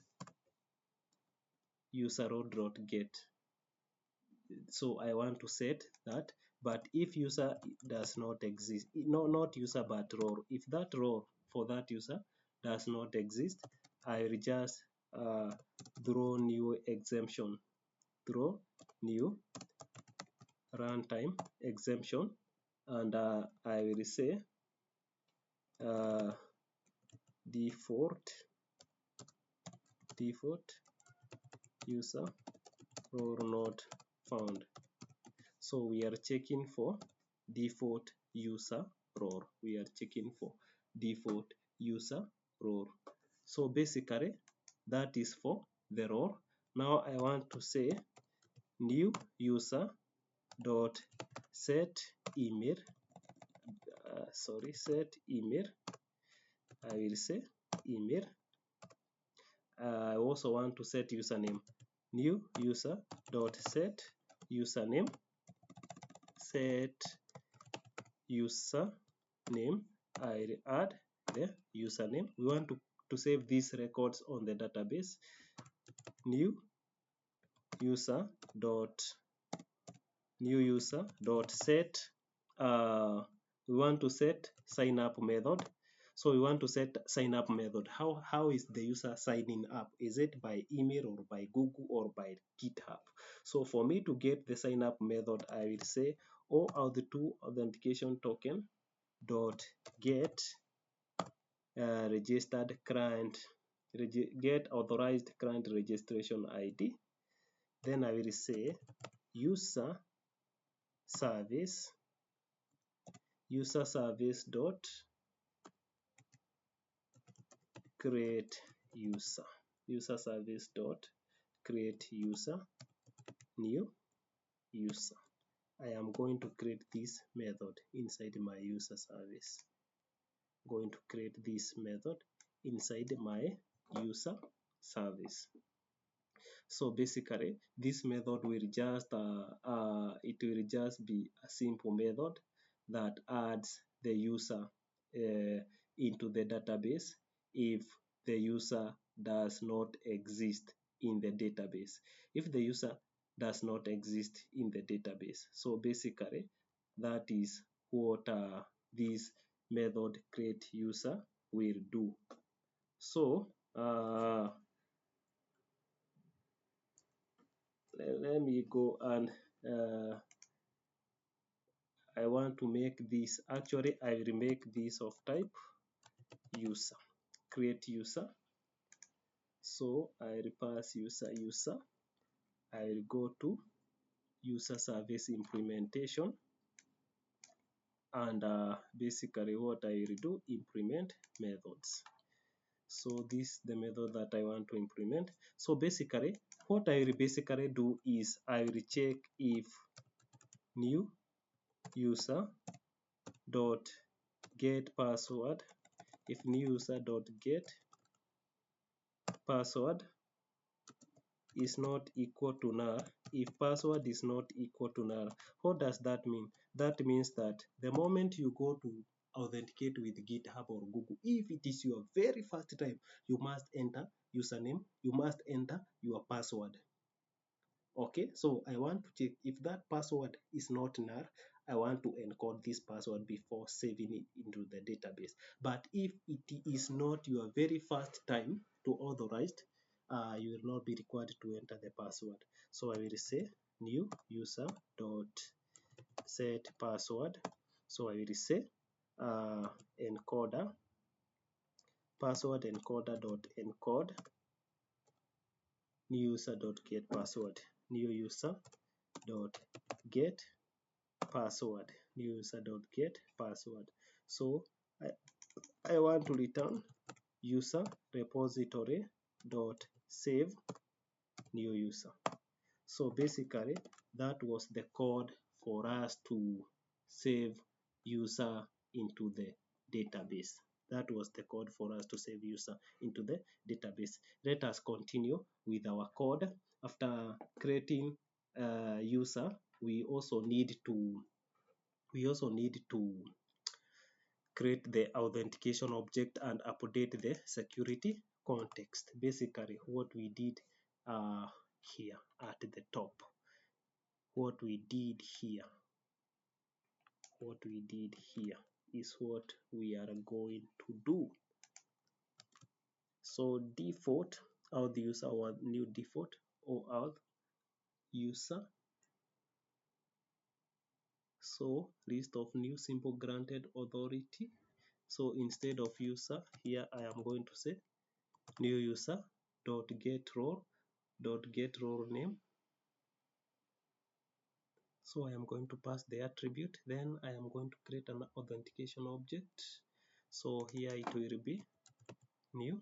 So I want to set that, but if user does not exist, no, not user but role, if that role for that user does not exist, I will just throw new exemption, throw new runtime exemption, and I will say default user role not found. So we are checking for default user role. We are checking for default user role. So basically that is for the role. Now I want to say new user dot set email. Set email. I will say email. I also want to set username. New user dot set username. Set username. I add the username. We want to save these records on the database. New user dot set. We want to set sign up method. So we want to set sign up method. How is the user signing up? Is it by email or by Google or by GitHub? So for me to get the sign up method, I will say OAuth2 authentication token dot get registered client, get authorized client registration ID. Then I will say user service dot create user service dot create user new user. I am going to create this method inside my user service. Going to create this method inside my user service. So basically this method will just be a simple method that adds the user into the database if the user does not exist in the database. If the user does not exist in the database. So basically that is what this method create user will do. So let me go and I want to make this, actually I will make this of type user, create user. So I will pass user. I will go to user service implementation, and basically what I will do, implement methods. So this is the method that I want to implement. So basically what I will basically do is I will check if new user dot get password, if new user dot get password is not equal to null. If password is not equal to null, what does that mean? That means that the moment you go to authenticate with GitHub or Google, if it is your very first time, you must enter username, you must enter your password. Okay, so I want to check if that password is not null. I want to encode this password before saving it into the database. But if it is not your very first time to authorized, you will not be required to enter the password. So I will say new user dot set password. So I will say encoder password encoder dot encode new user dot get password, new user dot get password, new user dot get password. So I want to return user repository dot save new user. So basically that was the code for us to save user into the database. That was the code for us to save user into the database. Let us continue with our code. After creating user, we also need to create the authentication object and update the security context. Basically what we did here at the top, what we did here is what we are going to do. So default auth user, our new default OAuth user. So list of new simple granted authority. So instead of user here, I am going to say new user dot get role name. So I am going to pass the attribute, then I am going to create an authentication object. So here it will be new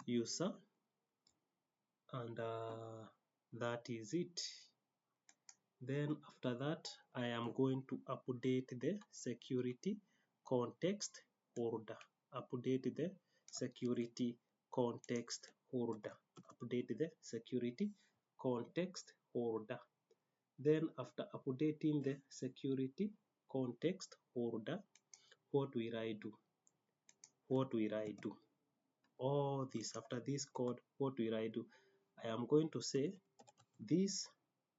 user, and that is it. Then after that, I am going to update the security context holder. Update the security context holder. Update the security context holder. Then after updating the security context holder, what will I do? What will I do? All this, after this code, what will I do? I am going to say this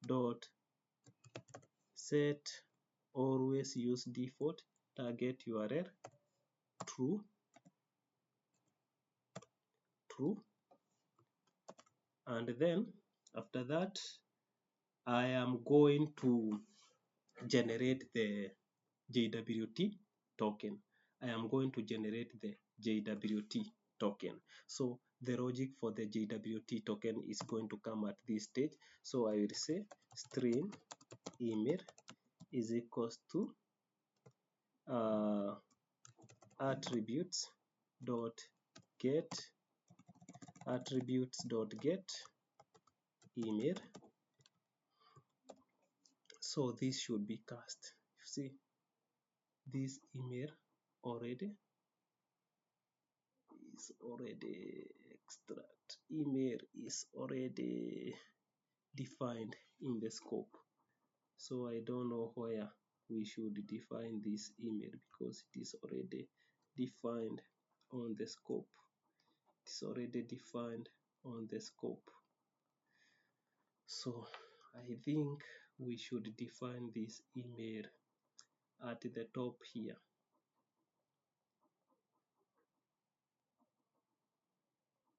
dot set always use default target URL true, and then after that I am going to generate the JWT token. I am going to generate the JWT token. So the logic for the JWT token is going to come at this stage. So I will say string email is equals to attributes dot get email. So this should be cast. You see this email already extract email is already defined in the scope. So I don't know where we should define this email because it is already defined on the scope. It's already defined on the scope. So I think we should define this email at the top here.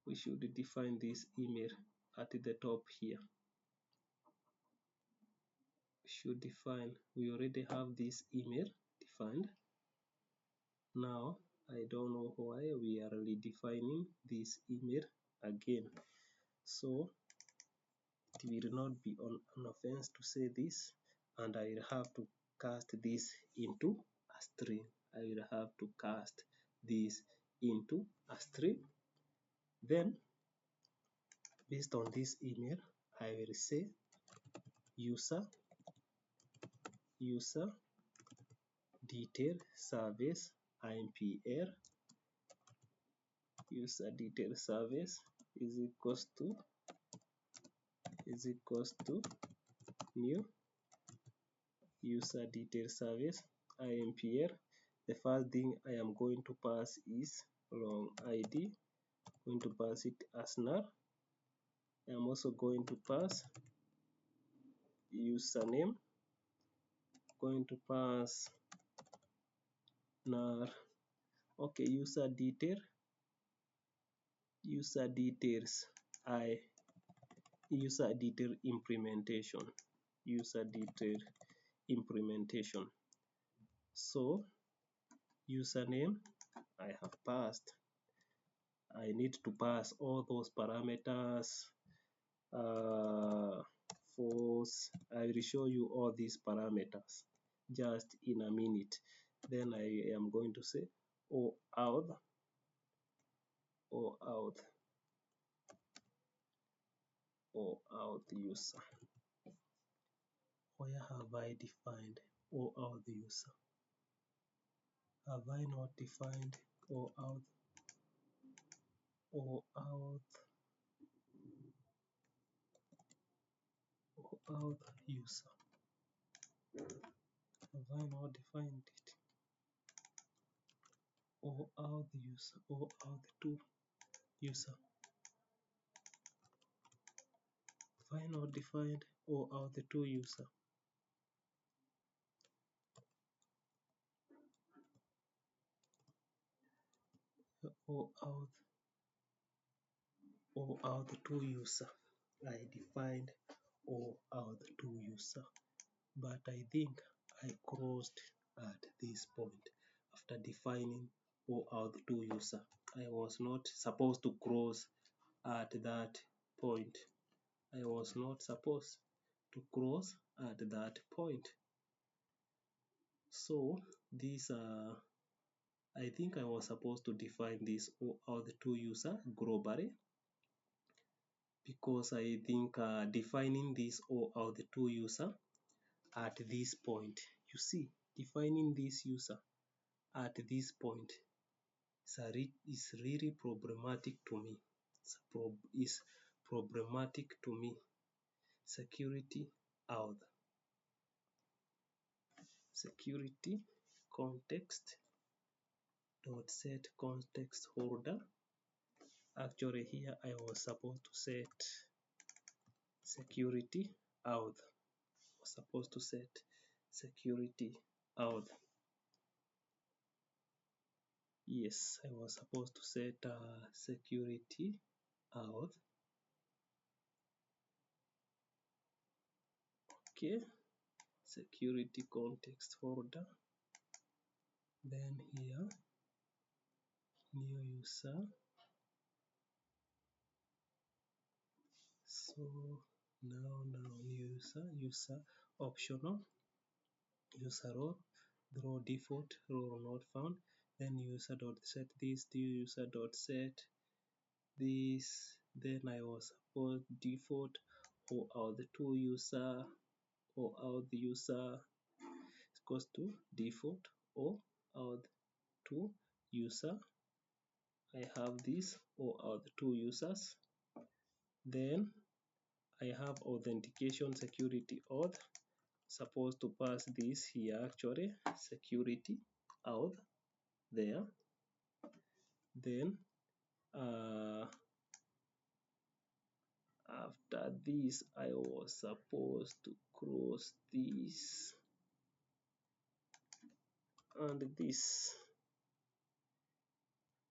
We should define this email at the top here. Should define, we already have this email defined. Now I don't know why we are redefining this email again. So it will not be an offense to say this, and I will have to cast this into a string. I will have to cast this into a string. Then based on this email, I will say user detail service IMPR user detail service is equals to new user detail service IMPR. The first thing I am going to pass is long ID. Going to pass it as null. I am also going to pass username. Going to pass null. Okay, user details user detail implementation. So username I have passed. I need to pass all those parameters. False. I will show you all these parameters just in a minute. Then I am going to say OAuth user. Where have I defined OAuth user? Have I not defined OAuth user? Have I not defined it? OAuth user, OAuth2 user. Have I not defined OAuth2 user? OAuth OAuth2 user. I defined OAuth2 user, but I think I crossed at this point after defining OAuth2 user. I was not supposed to cross at that point. I was not supposed to cross at that point. So these I think I was supposed to define this OAuth2 user globally, because I think defining this OAuth2 user at this point, you see, defining this user at this point is really problematic to me. Is problematic to me. Security auth. Security context dot set context holder. Actually here I was supposed to set security auth. Was supposed to set security auth. Yes, I was supposed to set security auth. Okay, security context folder. Then here, new user. So now new user optional, user role, the default role not found. Then user dot set this, user dot set this. Then I was supposed default OAuth2 user, OAuth user is equals to default OAuth2 user. I have this OAuth2 users. Then I have authentication security auth. Supposed to pass this here actually, security auth there. Then after this I was supposed to cross this and this,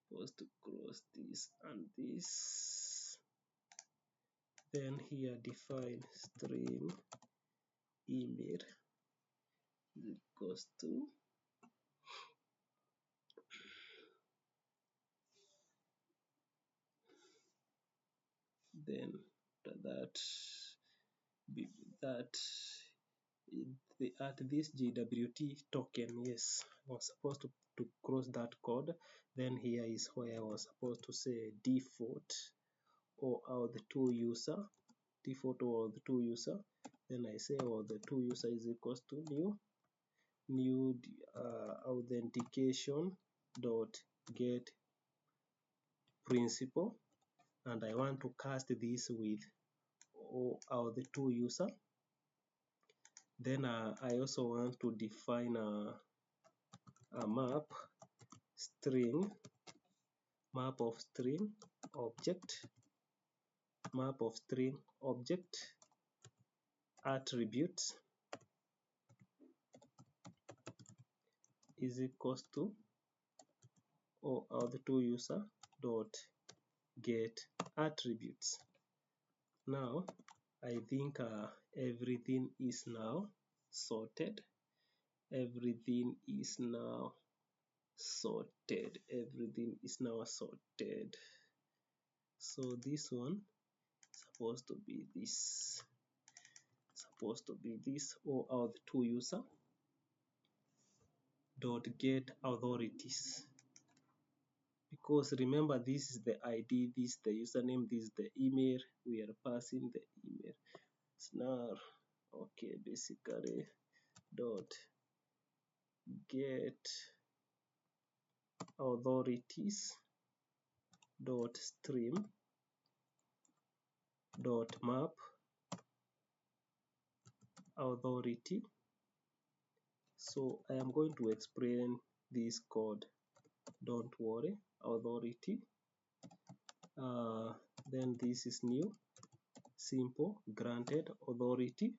supposed to cross this and this. Then here define string email equals to then after that at this GWT token, yes, I was supposed to cross that code. Then here is where I was supposed to say default OAuth2 user, default OAuth2 user. Then I say OAuth2 user is equals to new authentication dot get principal, and I want to cast this with OAuth2 user. Then I also want to define a map of string object attributes is equals to OAuth2 user dot get attributes. Now I think everything is now sorted. Everything is now sorted. So this one supposed to be this. OAuth2 user dot get authorities. Because remember, this is the ID, this is the username, this is the email. We are passing the email. Snar. Okay, basically dot get authorities dot stream dot map authority. So I am going to explain this code. Don't worry, authority. Then this is new, simple, granted authority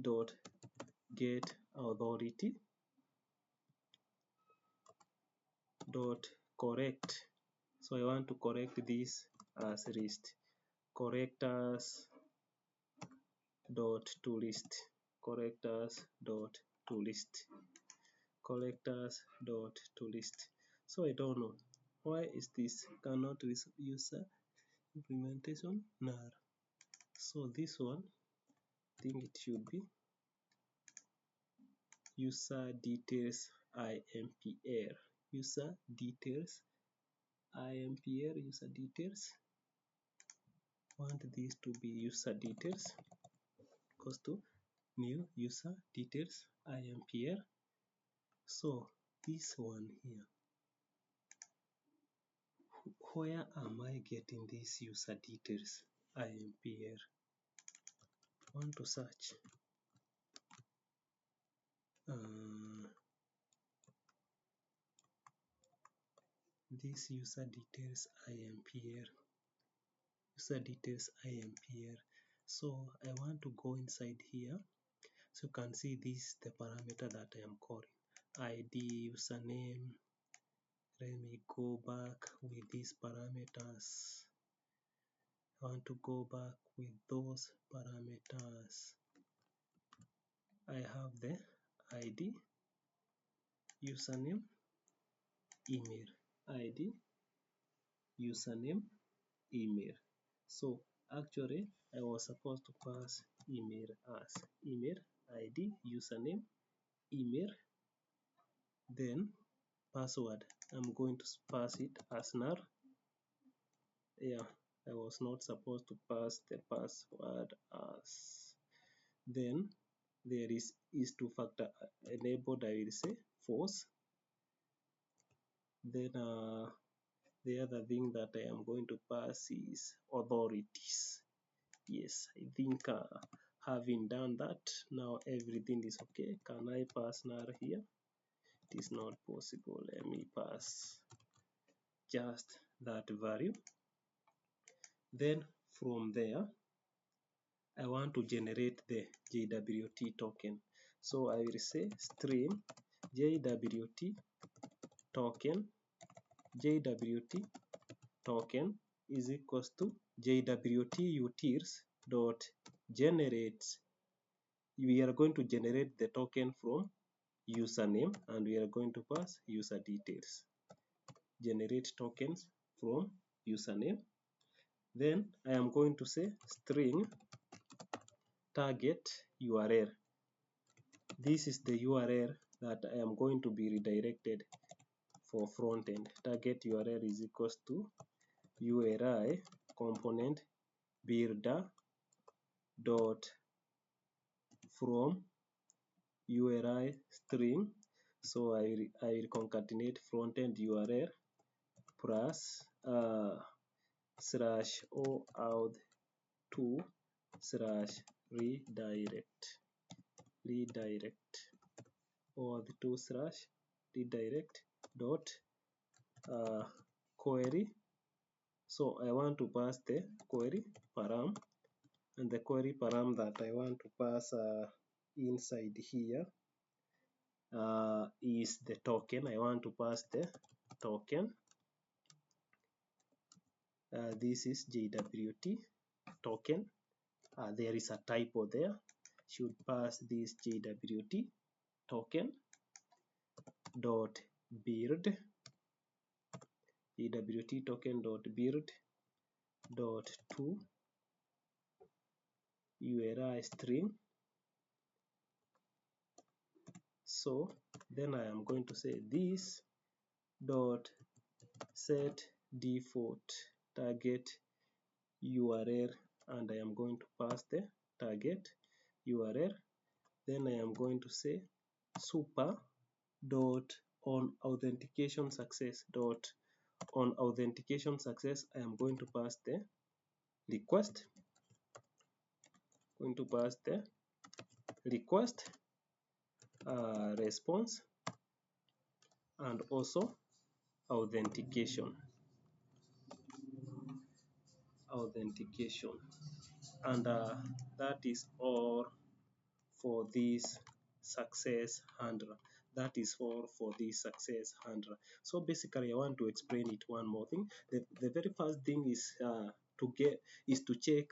dot get authority dot correct. So I want to correct this as list. Correctors dot to list. Correctors dot to list. Collectors dot to list. So I don't know why is this cannot with user implementation null. So this one, I think it should be user details impl. User details impl. User details. Want this to be user details. Goes to new user details impl. So this one here, where am I getting these user details impl? Want to search this user details impl. User details impl. So I want to go inside here, so you can see this the parameter that I am calling id username. Let me go back with these parameters. I want to go back with those parameters. I have the id username email, id username email. So actually I was supposed to pass email as email id username email, then password I'm going to pass it as null. Yeah, I was not supposed to pass the password as. Then there is two-factor enabled, I will say false. Then the other thing that I am going to pass is authorities. Yes, I think having done that, now everything is okay. Can I pass null here? It is not possible. Let me pass just that value. Then from there, I want to generate the JWT token. So I will say string JWT token is equals to JWT utils dot generate. We are going to generate the token from username and we are going to pass user details. Generate tokens from username. Then I am going to say string target URL. This is the URL that I am going to be redirected for front end. Target URL is equals to URI component builder dot from URI string. So I will concatenate front end URL plus slash OAuth2 slash redirect OAuth2 slash redirect dot query. So I want to pass the query param, and the query param that I want to pass inside here is the token. I want to pass the token. This is JWT token. There is a typo there. Should pass this JWT token dot build JWT token dot build dot to URI string. So then I am going to say this dot set default target URL, and I am going to pass the target URL. Then I am going to say super dot on authentication success dot on authentication success. I am going to pass the request. Going to pass the request response and also authentication. And that is all for this success handler. That is for the success handler. So basically, I want to explain it one more thing. The very first thing is to check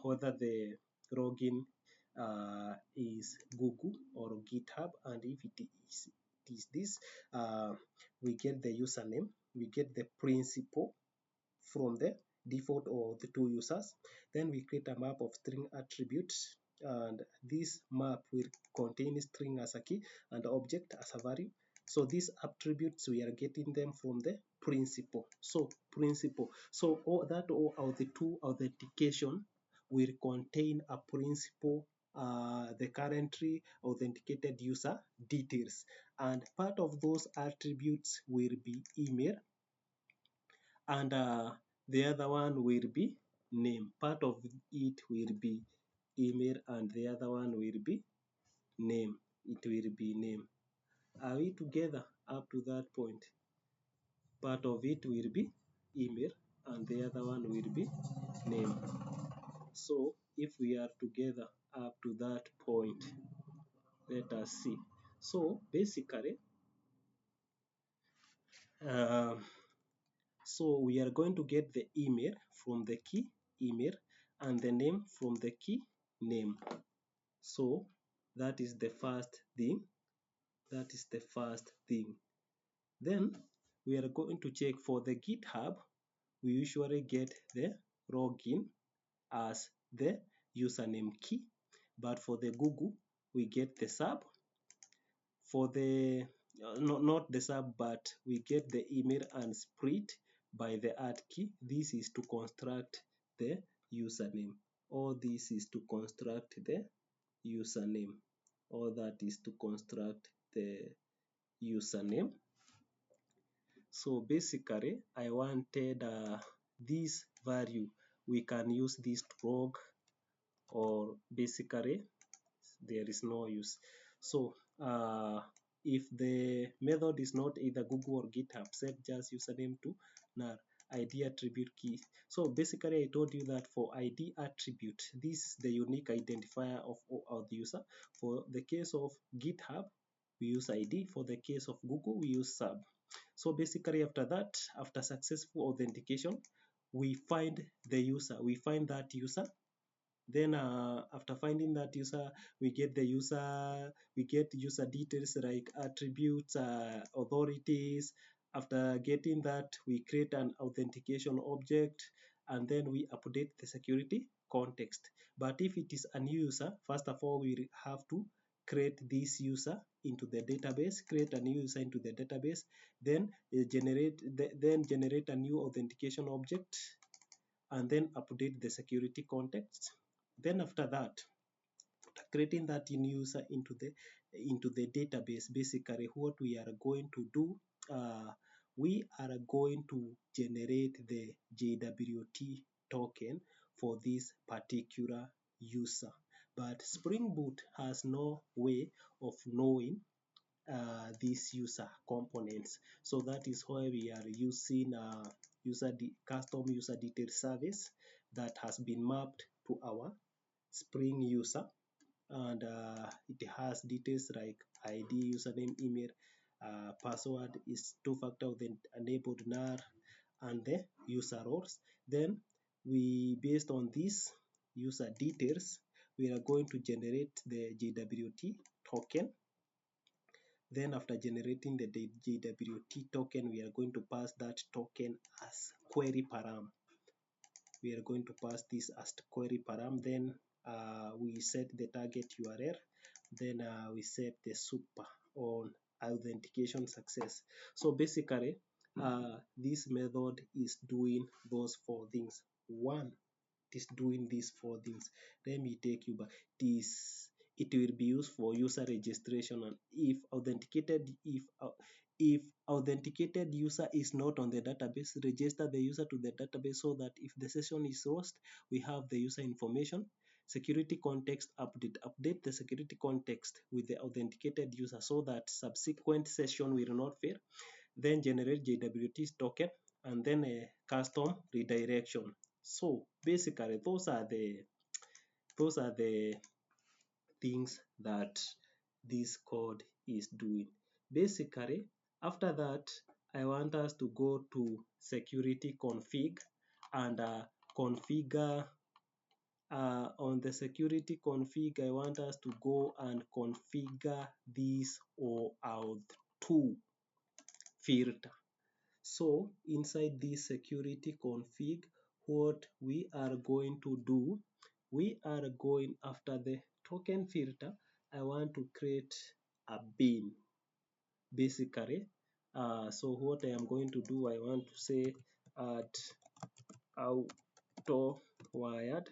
whether the login is Google or GitHub, and if it is this, we get the username, we get the principal from the default or the two users. Then we create a map of string attributes, and this map will contain string as a key and object as a value. So these attributes, we are getting them from the principal. So principal. So that OAuth2 authentication will contain a principal, the currently authenticated user details, and part of those attributes will be email, and the other one will be name. Part of it will be email, and the other one will be name. It will be name. Are we together up to that point? Part of it will be email, and the other one will be name. So if we are together up to that point, let us see. So basically, uh, so we are going to get the email from the key email and the name from the key name. So that is the first thing. That is the first thing. Then we are going to check for the GitHub. We usually get the login as the username key, but for the Google, we get the sub. For the not the sub, but we get the email and split by the add key. This is to construct the username. All this is to construct the username. All that is to construct the username. So basically, I wanted this value. We can use this to log, or basically there is no use. So if the method is not either Google or GitHub, set just username to null ID attribute key. So basically, I told you that for ID attribute, this is the unique identifier of the user. For the case of GitHub, we use ID. For the case of Google, we use sub. So basically, after that, after successful authentication, we find the user. We find that user. Then after finding that user, we get user details like attributes, authorities. After getting that, we create an authentication object, and then we update the security context. But if it is a new user, first of all, we have to create this user into the database, create a new user into the database, then generate a new authentication object, and then update the security context. Then after that, creating that new user into the database, basically what we are going to do, we are going to generate the JWT token for this particular user. But Spring Boot has no way of knowing these user components. So that is why we are using custom user detail service that has been mapped to our Spring user, and it has details like ID, username, email, password is two-factor enabled NAR, and the user roles. Then we, based on these user details, we are going to generate the JWT token. Then after generating the JWT token, we are going to pass that token as query param. We are going to pass this as query param. Then we set the target URL. Then we set the super on authentication success. So basically, this method is doing those four things. One, it is doing these four things. Let me take you back. It will be used for user registration, and if authenticated user is not on the database, register the user to the database so that if the session is lost, we have the user information. Security context update the security context with the authenticated user so that subsequent session will not fail. Then generate JWT token, and then a custom redirection. So basically, those are the things that this code is doing. basically after that I want us to go to security config and configure on the security config. I want us to go and configure this OAuth2 filter. So inside this security config, what we are going to do, we are going after the token filter. I want to create a bin basically. So what I am going to do, I want to say at auto wired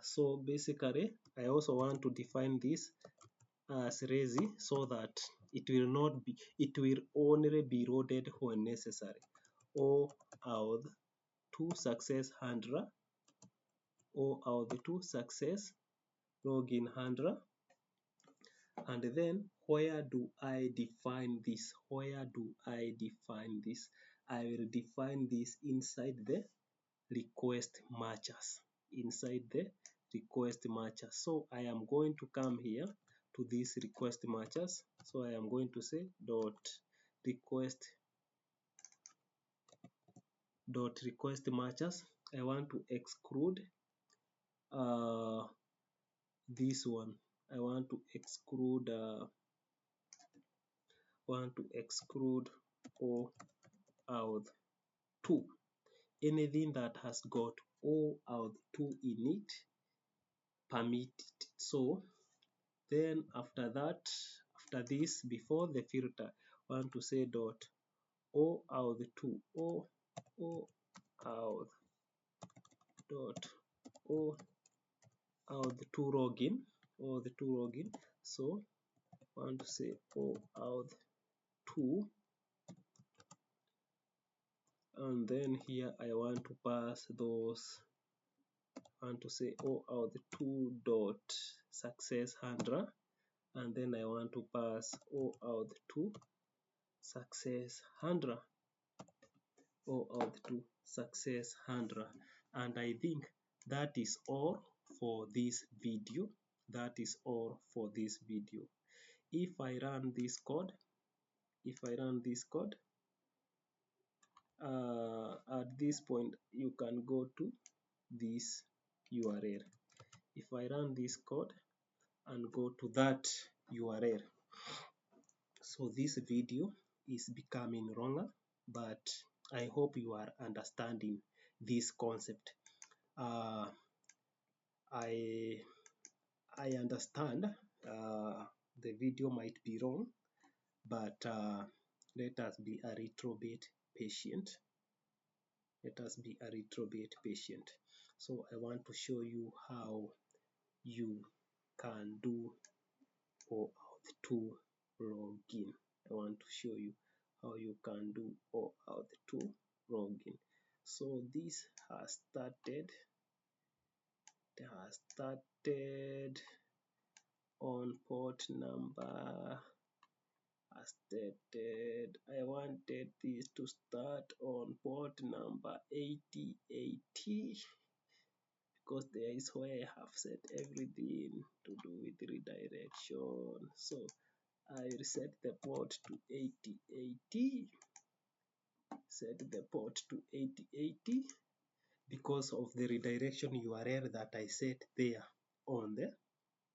so basically I also want to define this as lazy so that it will only be loaded when necessary. OAuth2 success handler, OAuth2 success login handler. And then where do I define this? Where do I define this? I will define this inside the request matches. Inside the request matches. So I am going to come here to this request matches. So I am going to say request matches. I want to exclude this one. I want to exclude OAuth2. Anything that has got OAuth2 in it, permit it. So then after this, before the filter, I want to say OAuth2 OAuth2 login. So I want to say OAuth2, and then here I want to pass those. I want to say OAuth2 success handler, and then I want to pass OAuth2 success handler, OAuth2 success handler. And I think that is all for this video. That is all for this video. If I run this code, at this point you can go to this URL. If I run this code and go to that URL, so this video is becoming longer, but I hope you are understanding this concept. I understand the video might be long, but let us be a little bit patient. So I want to show you how you can do OAuth2 login. I want to show you how you can do OAuth2 login. So this has started. On port number as stated. I wanted this to start on port number 8080 because there is where I have set everything to do with redirection. So I will set the port to 8080. Set the port to 8080 because of the redirection URL that I set there on the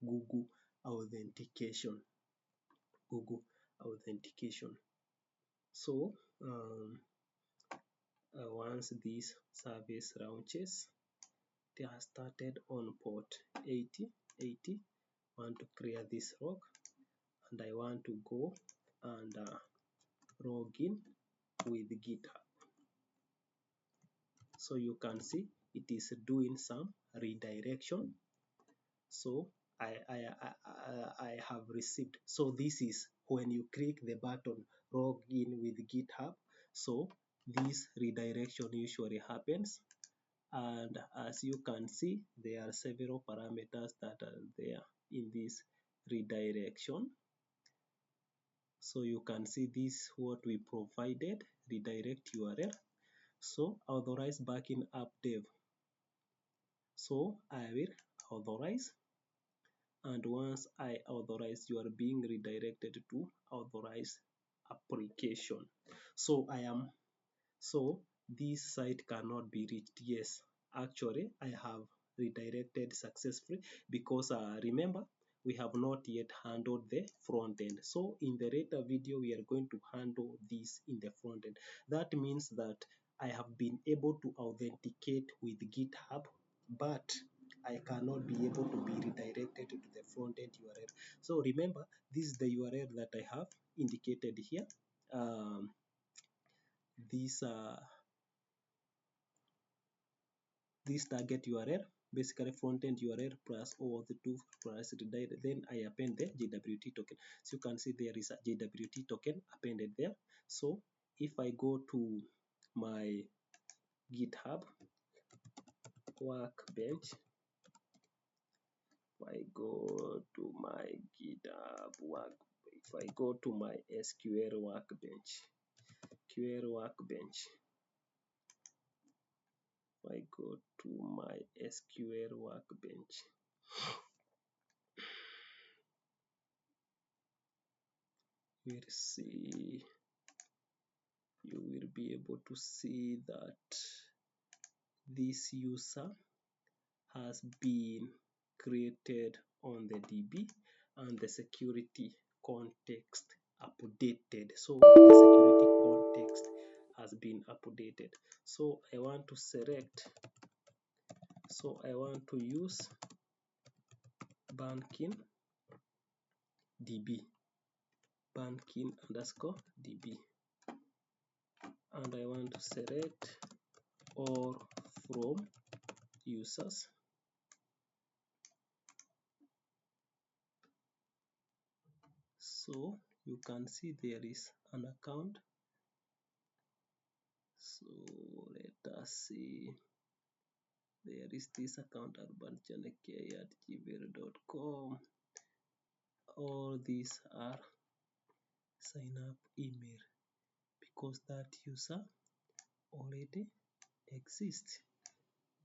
Google Authentication. So once this service launches, they have started on port 8080. I want to clear this log and I want to go and log in with GitHub. So you can see it is doing some redirection. So I have received. So this is when you click the button log in with GitHub. So this redirection usually happens, and as you can see, there are several parameters that are there in this redirection. So you can see this what we provided, redirect URL. So authorize backing up dev. So I will authorize and once I authorize, you are being redirected to authorize application. So this site cannot be reached. Yes, actually I have redirected successfully because remember, we have not yet handled the front end. So in the later video, we are going to handle this in the front end. That means that I have been able to authenticate with GitHub, but I cannot be able to be redirected to the front end URL. So remember, this is the URL that I have indicated here. Um, this target URL, basically front-end URL plus OAuth2 plus redirect. Then I append the JWT token. So you can see there is a JWT token appended there. So if I go to my GitHub workbench, if I go to my GitHub if I go to my SQL workbench, if I go to my SQL workbench, we'll see, you will be able to see that this user has been created on the DB and the security context updated. So the security context has been updated. So I want to select, so I want to use banking DB, banking underscore DB, and I want to select all from users. So you can see there is an account. So let us see, there is this account urbanjank@gmail.com. All these are sign up email because that user already exists.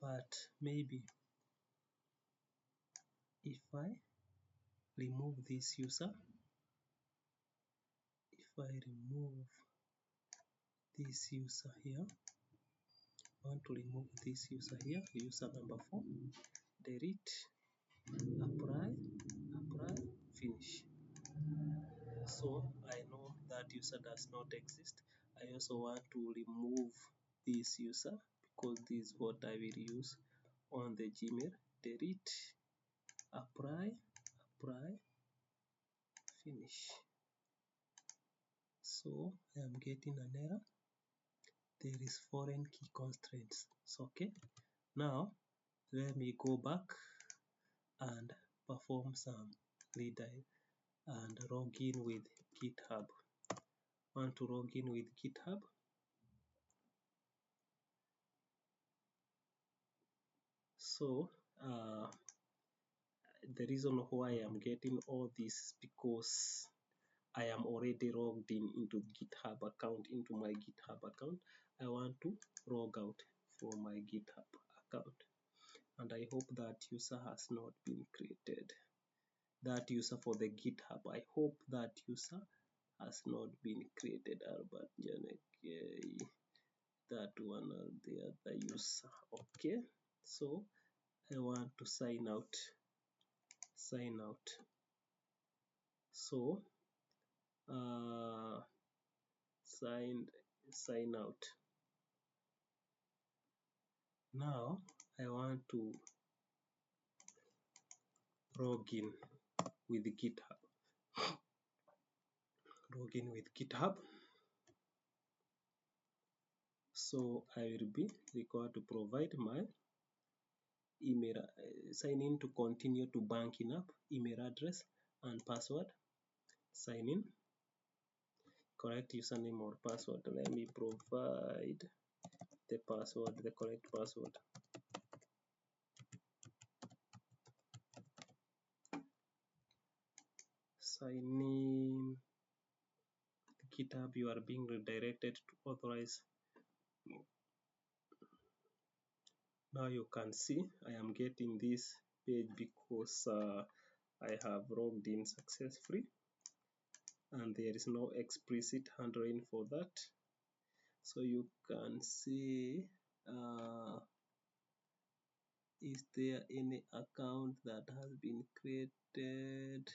But maybe if I remove this user, here, I want to remove this user here, user number 4, delete, apply, finish. So I know that user does not exist. I also want to remove this user because this is what I will use on the Gmail. Delete, apply, finish. So I am getting an error. There is foreign key constraints. So okay. Now let me go back and perform some redirect and log in with GitHub. Want to log in with GitHub. So the reason why I am getting all this is because I am already logged in into GitHub account, into my GitHub account. I want to log out from my GitHub account, and I hope that user has not been created. That user for the GitHub, I hope that user has not been created. That one or the other user. Okay, so I want to sign out. So sign out. Now I want to log in with GitHub. So I will be required to provide my email, sign in to continue to banking app, email address and password. Sign in, correct username or password. Let me provide the password, the correct password. Sign in GitHub. You are being redirected to authorize. Now you can see I am getting this page because I have logged in successfully, and there is no explicit handling for that. So you can see, is there any account that has been created?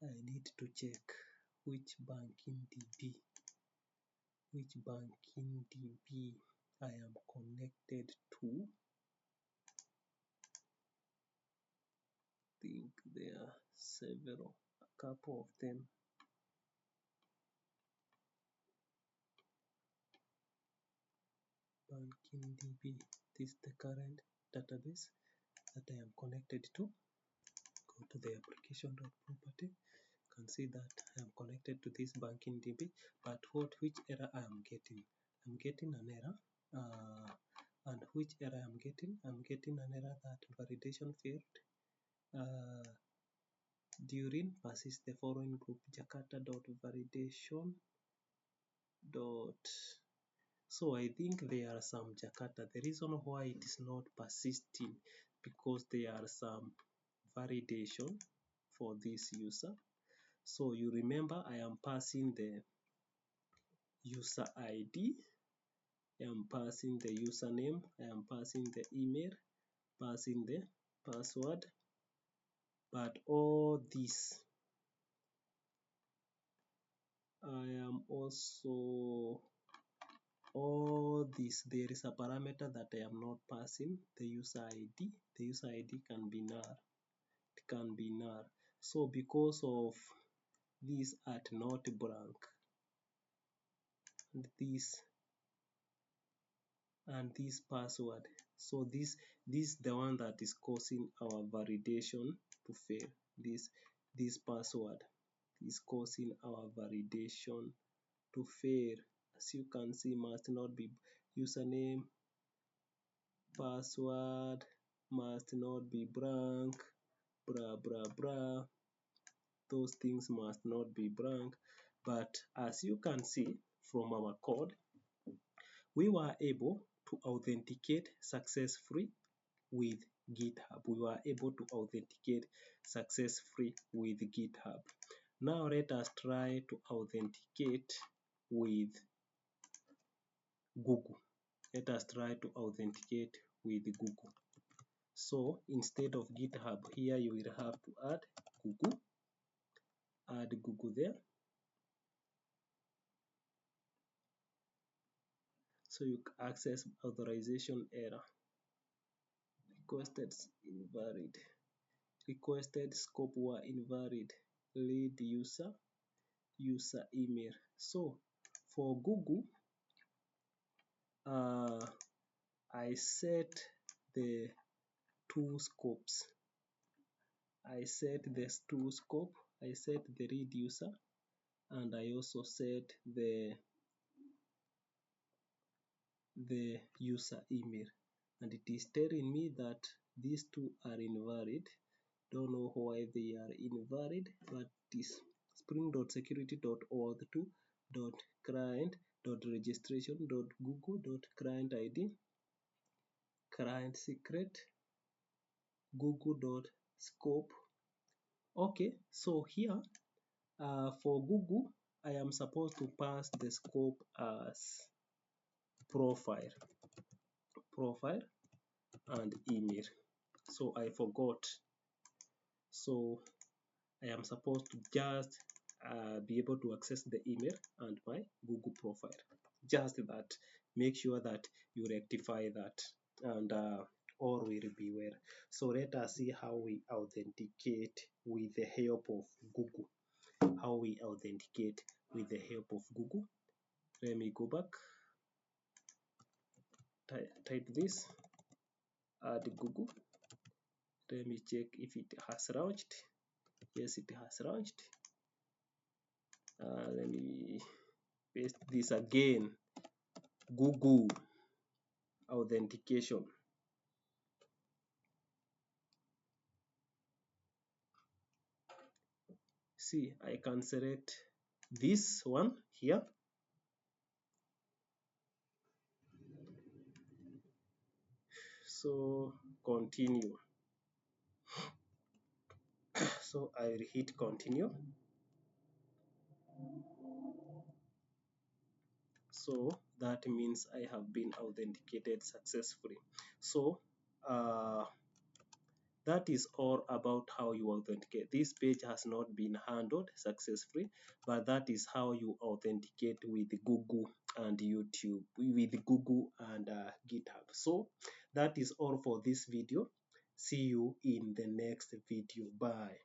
I need to check which banking DB I am connected to. I think there are several, a couple of them. Banking DB, this is the current database that I am connected to. Go to the application.property. You can see that I am connected to this banking DB, but which error I am getting? I'm getting an error. And which error I'm getting? I'm getting an error that validation failed. During persist the following group jakarta.validation. So I think there are some Jakarta. The reason why it is not persisting because there are some validation for this user. So you remember I am passing the user ID, I am passing the username, I am passing the email, passing the password, but all this I am also there is a parameter that I am not passing, the user ID. The user ID can be null. It can be null. So because of this at not blank and this password, so this the one that is causing our validation to fail. This password is causing our validation to fail. As you can see, must not be username, password must not be blank, blah blah blah. Those things must not be blank. But as you can see from our code, we were able to authenticate successfully with GitHub. We were able to authenticate successfully with GitHub. Now let us try to authenticate with Google. Let us try to authenticate with Google. So instead of GitHub, here you will have to add Google. Add Google there. So you access authorization error. Requested invalid. Requested scope were invalid. Lead user, user email. So for Google, I set the two scopes. I set the two scope. I set the read user, and I also set the user email, and it is telling me that these two are invalid. Don't know why they are invalid, but this spring.security.auth2.client.registration.google.client.id client secret google.scope. Okay, so here for Google, I am supposed to pass the scope as profile and email. So I forgot. So I am supposed to just be able to access the email and my Google profile. Just that. Make sure that you rectify that, and all will be well. So let us see how we authenticate with the help of Google. How we authenticate with the help of Google. Let me go back. Type this. Add Google. Let me check if it has launched. Yes, it has launched. Let me paste this again. Google authentication. See, I can select this one here. So continue. So I will hit continue. So that means I have been authenticated successfully. So that is all about how you authenticate. This page has not been handled successfully, but that is how you authenticate with Google and YouTube, with Google and GitHub. So that is all for this video. See you in the next video. Bye.